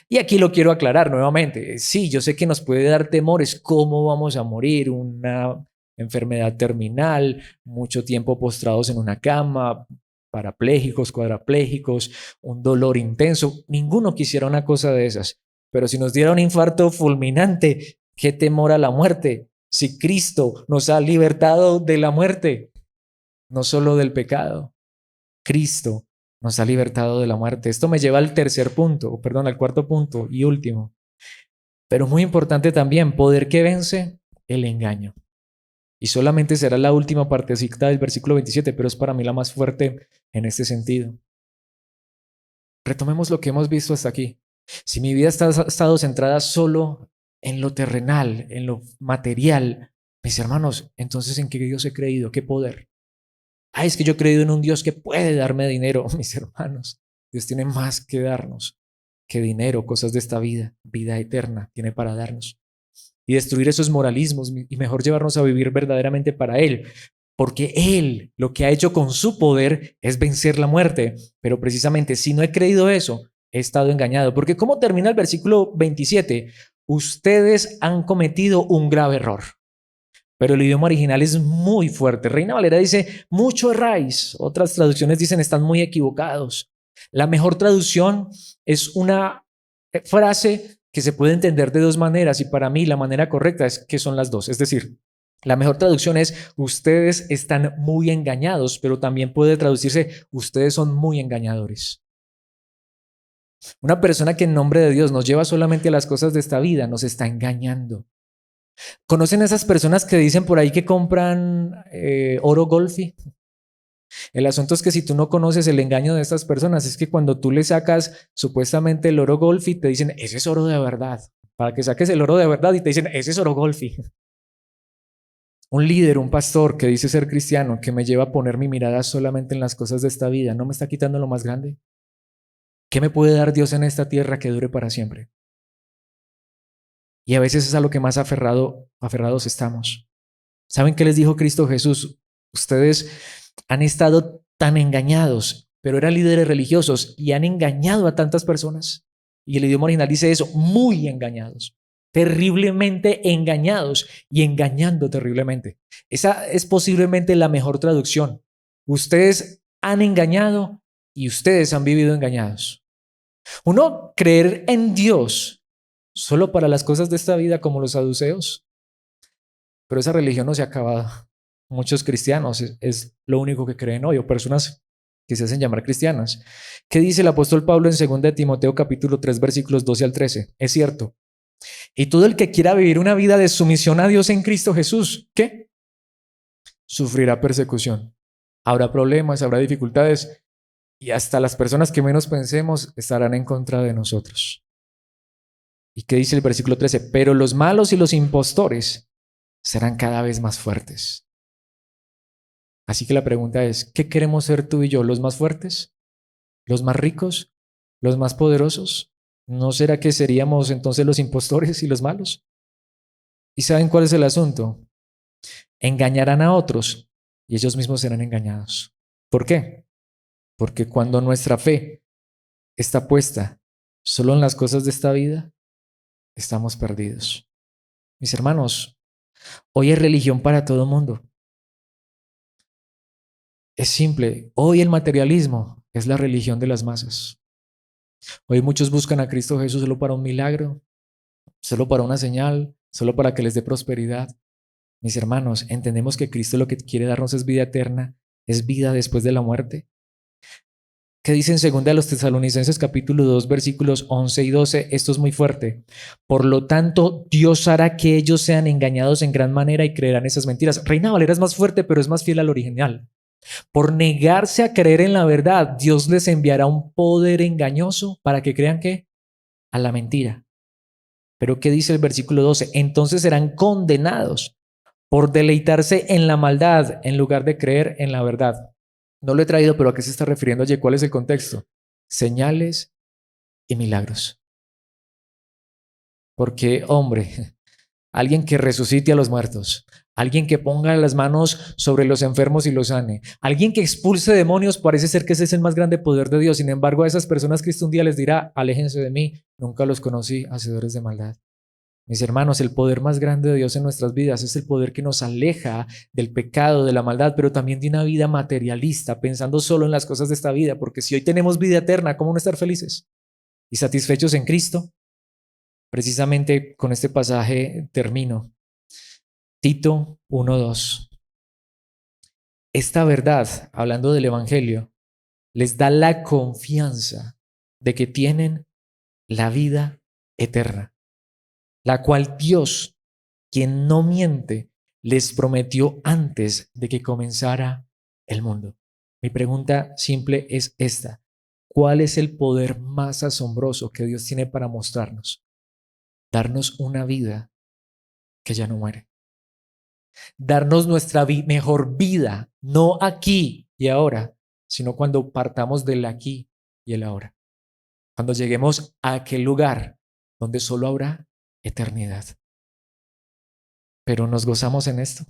Y aquí lo quiero aclarar nuevamente. Sí, yo sé que nos puede dar temores cómo vamos a morir, una enfermedad terminal, mucho tiempo postrados en una cama, parapléjicos, cuadraplégicos, un dolor intenso. Ninguno quisiera una cosa de esas. Pero si nos diera un infarto fulminante, ¿qué temor a la muerte? Si Cristo nos ha libertado de la muerte, no solo del pecado. Cristo nos ha libertado de la muerte. Esto me lleva al tercer punto, perdón, al cuarto punto y último. Pero muy importante también, poder que vence el engaño. Y solamente será la última partecita del versículo 27, pero es para mí la más fuerte en este sentido. Retomemos lo que hemos visto hasta aquí. Si mi vida ha estado centrada solo en lo terrenal, en lo material, mis hermanos, entonces ¿en qué Dios he creído? ¿Qué poder? Es que yo he creído en un Dios que puede darme dinero, mis hermanos. Dios tiene más que darnos que dinero, cosas de esta vida, vida eterna tiene para darnos. Y destruir esos moralismos y mejor llevarnos a vivir verdaderamente para Él. Porque Él lo que ha hecho con su poder es vencer la muerte. Pero precisamente si no he creído eso, he estado engañado. Porque ¿cómo termina el versículo 27? Ustedes han cometido un grave error. Pero el idioma original es muy fuerte. Reina Valera dice, mucho erráis. Otras traducciones dicen, están muy equivocados. La mejor traducción es una frase que se puede entender de dos maneras y para mí la manera correcta es que son las dos. Es decir, la mejor traducción es, ustedes están muy engañados, pero también puede traducirse, ustedes son muy engañadores. Una persona que en nombre de Dios nos lleva solamente a las cosas de esta vida nos está engañando. ¿Conocen esas personas que dicen por ahí que compran oro golfi? El asunto es que si tú no conoces el engaño de estas personas, es que cuando tú le sacas supuestamente el oro golfi, te dicen, ese es oro de verdad. Para que saques el oro de verdad y te dicen, ese es oro golfi. Un líder, un pastor que dice ser cristiano, que me lleva a poner mi mirada solamente en las cosas de esta vida, ¿no me está quitando lo más grande? ¿Qué me puede dar Dios en esta tierra que dure para siempre? Y a veces es a lo que más aferrados estamos. ¿Saben qué les dijo Cristo Jesús? Ustedes han estado tan engañados, pero eran líderes religiosos y han engañado a tantas personas. Y el idioma original dice eso, muy engañados, terriblemente engañados y engañando terriblemente. Esa es posiblemente la mejor traducción. Ustedes han engañado y ustedes han vivido engañados. Uno creer en Dios solo para las cosas de esta vida como los saduceos, pero esa religión no se ha acabado. Muchos cristianos es lo único que creen hoy, o personas que se hacen llamar cristianas. ¿Qué dice el apóstol Pablo en 2 de Timoteo capítulo 3 versículos 12 al 13? Es cierto. Y todo el que quiera vivir una vida de sumisión a Dios en Cristo Jesús, ¿qué? Sufrirá persecución. Habrá problemas, habrá dificultades y hasta las personas que menos pensemos estarán en contra de nosotros. ¿Y qué dice el versículo 13? Pero los malos y los impostores serán cada vez más fuertes. Así que la pregunta es, ¿qué queremos ser tú y yo? ¿Los más fuertes? ¿Los más ricos? ¿Los más poderosos? ¿No será que seríamos entonces los impostores y los malos? ¿Y saben cuál es el asunto? Engañarán a otros y ellos mismos serán engañados. ¿Por qué? Porque cuando nuestra fe está puesta solo en las cosas de esta vida, estamos perdidos. Mis hermanos, hoy hay religión para todo el mundo. Es simple. Hoy el materialismo es la religión de las masas. Hoy muchos buscan a Cristo Jesús solo para un milagro, solo para una señal, solo para que les dé prosperidad. Mis hermanos, entendemos que Cristo lo que quiere darnos es vida eterna, es vida después de la muerte. ¿Qué dice en 2 de los Tesalonicenses capítulo 2 versículos 11 y 12? Esto es muy fuerte. Por lo tanto, Dios hará que ellos sean engañados en gran manera y creerán esas mentiras. Reina Valera es más fuerte, pero es más fiel al original. Por negarse a creer en la verdad, Dios les enviará un poder engañoso para que crean que a la mentira. Pero ¿qué dice el versículo 12? Entonces serán condenados por deleitarse en la maldad en lugar de creer en la verdad. No lo he traído, pero ¿a qué se está refiriendo allí? ¿Cuál es el contexto? Señales y milagros. Porque, hombre, alguien que resucite a los muertos, alguien que ponga las manos sobre los enfermos y los sane, alguien que expulse demonios, parece ser que ese es el más grande poder de Dios. Sin embargo, a esas personas Cristo un día les dirá, aléjense de mí, nunca los conocí, hacedores de maldad. Mis hermanos, el poder más grande de Dios en nuestras vidas es el poder que nos aleja del pecado, de la maldad, pero también de una vida materialista, pensando solo en las cosas de esta vida, porque si hoy tenemos vida eterna, ¿cómo no estar felices y satisfechos en Cristo? Precisamente con este pasaje termino. Tito 1:2. Esta verdad, hablando del Evangelio, les da la confianza de que tienen la vida eterna, la cual Dios, quien no miente, les prometió antes de que comenzara el mundo. Mi pregunta simple es esta: ¿cuál es el poder más asombroso que Dios tiene para mostrarnos? Darnos una vida que ya no muere. Darnos nuestra mejor vida, no aquí y ahora, sino cuando partamos del aquí y el ahora. Cuando lleguemos a aquel lugar donde solo habrá eternidad. Pero nos gozamos en esto.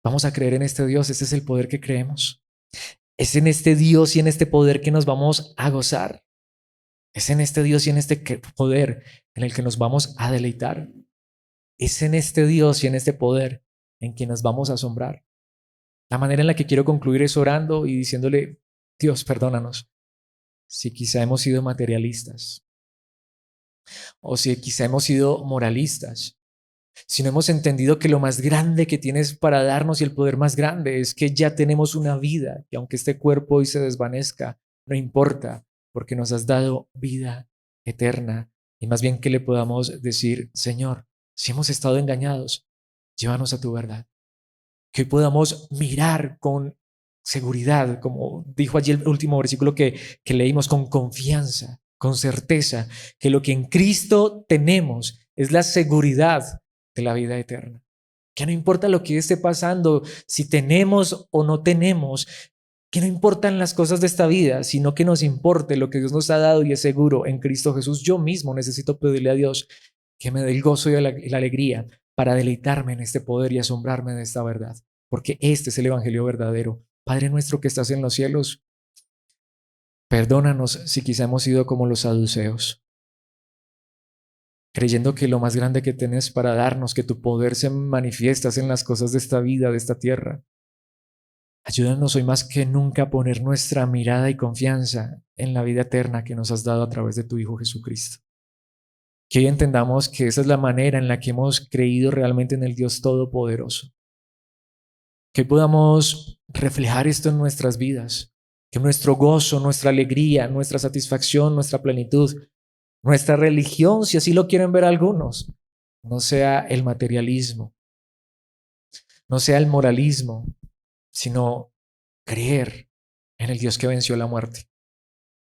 Vamos a creer en este Dios, este es el poder que creemos. Es en este Dios y en este poder que nos vamos a gozar. Es en este Dios y en este poder en el que nos vamos a deleitar. Es en este Dios y en este poder en que nos vamos a asombrar. La manera en la que quiero concluir es orando y diciéndole, Dios, perdónanos si quizá hemos sido materialistas o si quizá hemos sido moralistas, si no hemos entendido que lo más grande que tienes para darnos y el poder más grande es que ya tenemos una vida, que aunque este cuerpo hoy se desvanezca, no importa, porque nos has dado vida eterna. Y más bien que le podamos decir, Señor, si hemos estado engañados, llévanos a tu verdad. Que hoy podamos mirar con seguridad, como dijo allí el último versículo que leímos, con confianza, con certeza, que lo que en Cristo tenemos es la seguridad de la vida eterna. Que no importa lo que esté pasando, si tenemos o no tenemos, que no importan las cosas de esta vida, sino que nos importe lo que Dios nos ha dado y es seguro en Cristo Jesús. Yo mismo necesito pedirle a Dios que me dé el gozo y la alegría para deleitarme en este poder y asombrarme de esta verdad, porque este es el Evangelio verdadero. Padre nuestro que estás en los cielos, perdónanos si quizá hemos sido como los saduceos, creyendo que lo más grande que tienes para darnos, que tu poder se manifiesta en las cosas de esta vida, de esta tierra. Ayúdanos hoy más que nunca a poner nuestra mirada y confianza en la vida eterna que nos has dado a través de tu Hijo Jesucristo. Que hoy entendamos que esa es la manera en la que hemos creído realmente en el Dios Todopoderoso. Que podamos reflejar esto en nuestras vidas. Que nuestro gozo, nuestra alegría, nuestra satisfacción, nuestra plenitud, nuestra religión, si así lo quieren ver algunos, no sea el materialismo, no sea el moralismo, sino creer en el Dios que venció la muerte,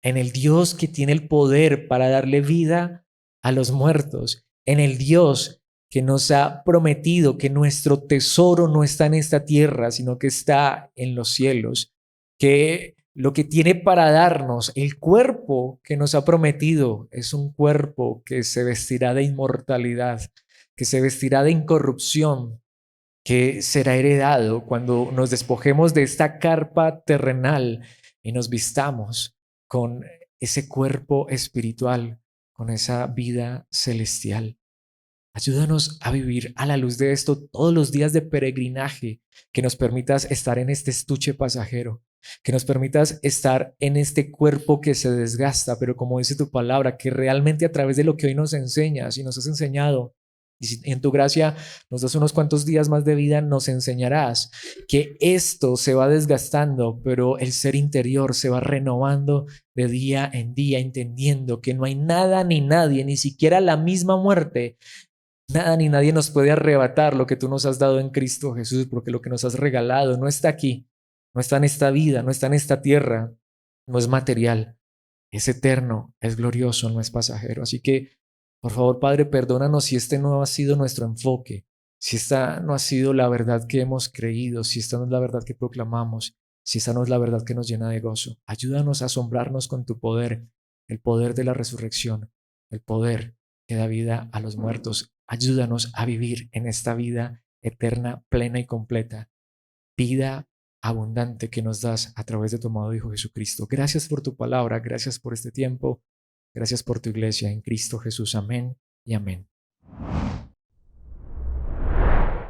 en el Dios que tiene el poder para darle vida a los muertos, en el Dios que nos ha prometido que nuestro tesoro no está en esta tierra, sino que está en los cielos, que lo que tiene para darnos, el cuerpo que nos ha prometido, es un cuerpo que se vestirá de inmortalidad, que se vestirá de incorrupción, que será heredado cuando nos despojemos de esta carpa terrenal y nos vistamos con ese cuerpo espiritual, con esa vida celestial. Ayúdanos a vivir a la luz de esto todos los días de peregrinaje, que nos permitas estar en este estuche pasajero, que nos permitas estar en este cuerpo que se desgasta, pero como dice tu palabra, que realmente a través de lo que hoy nos enseñas y nos has enseñado, y si en tu gracia nos das unos cuantos días más de vida, nos enseñarás que esto se va desgastando, pero el ser interior se va renovando de día en día, entendiendo que no hay nada ni nadie, ni siquiera la misma muerte. Nada ni nadie nos puede arrebatar lo que tú nos has dado en Cristo Jesús, porque lo que nos has regalado no está aquí, no está en esta vida, no está en esta tierra, no es material, es eterno, es glorioso, no es pasajero. Así que, por favor, Padre, perdónanos si este no ha sido nuestro enfoque, si esta no ha sido la verdad que hemos creído, si esta no es la verdad que proclamamos, si esta no es la verdad que nos llena de gozo. Ayúdanos a asombrarnos con tu poder, el poder de la resurrección, el poder que da vida a los muertos. Ayúdanos a vivir en esta vida eterna, plena y completa. Vida abundante que nos das a través de tu amado Hijo Jesucristo. Gracias por tu palabra, gracias por este tiempo, gracias por tu iglesia en Cristo Jesús. Amén y amén.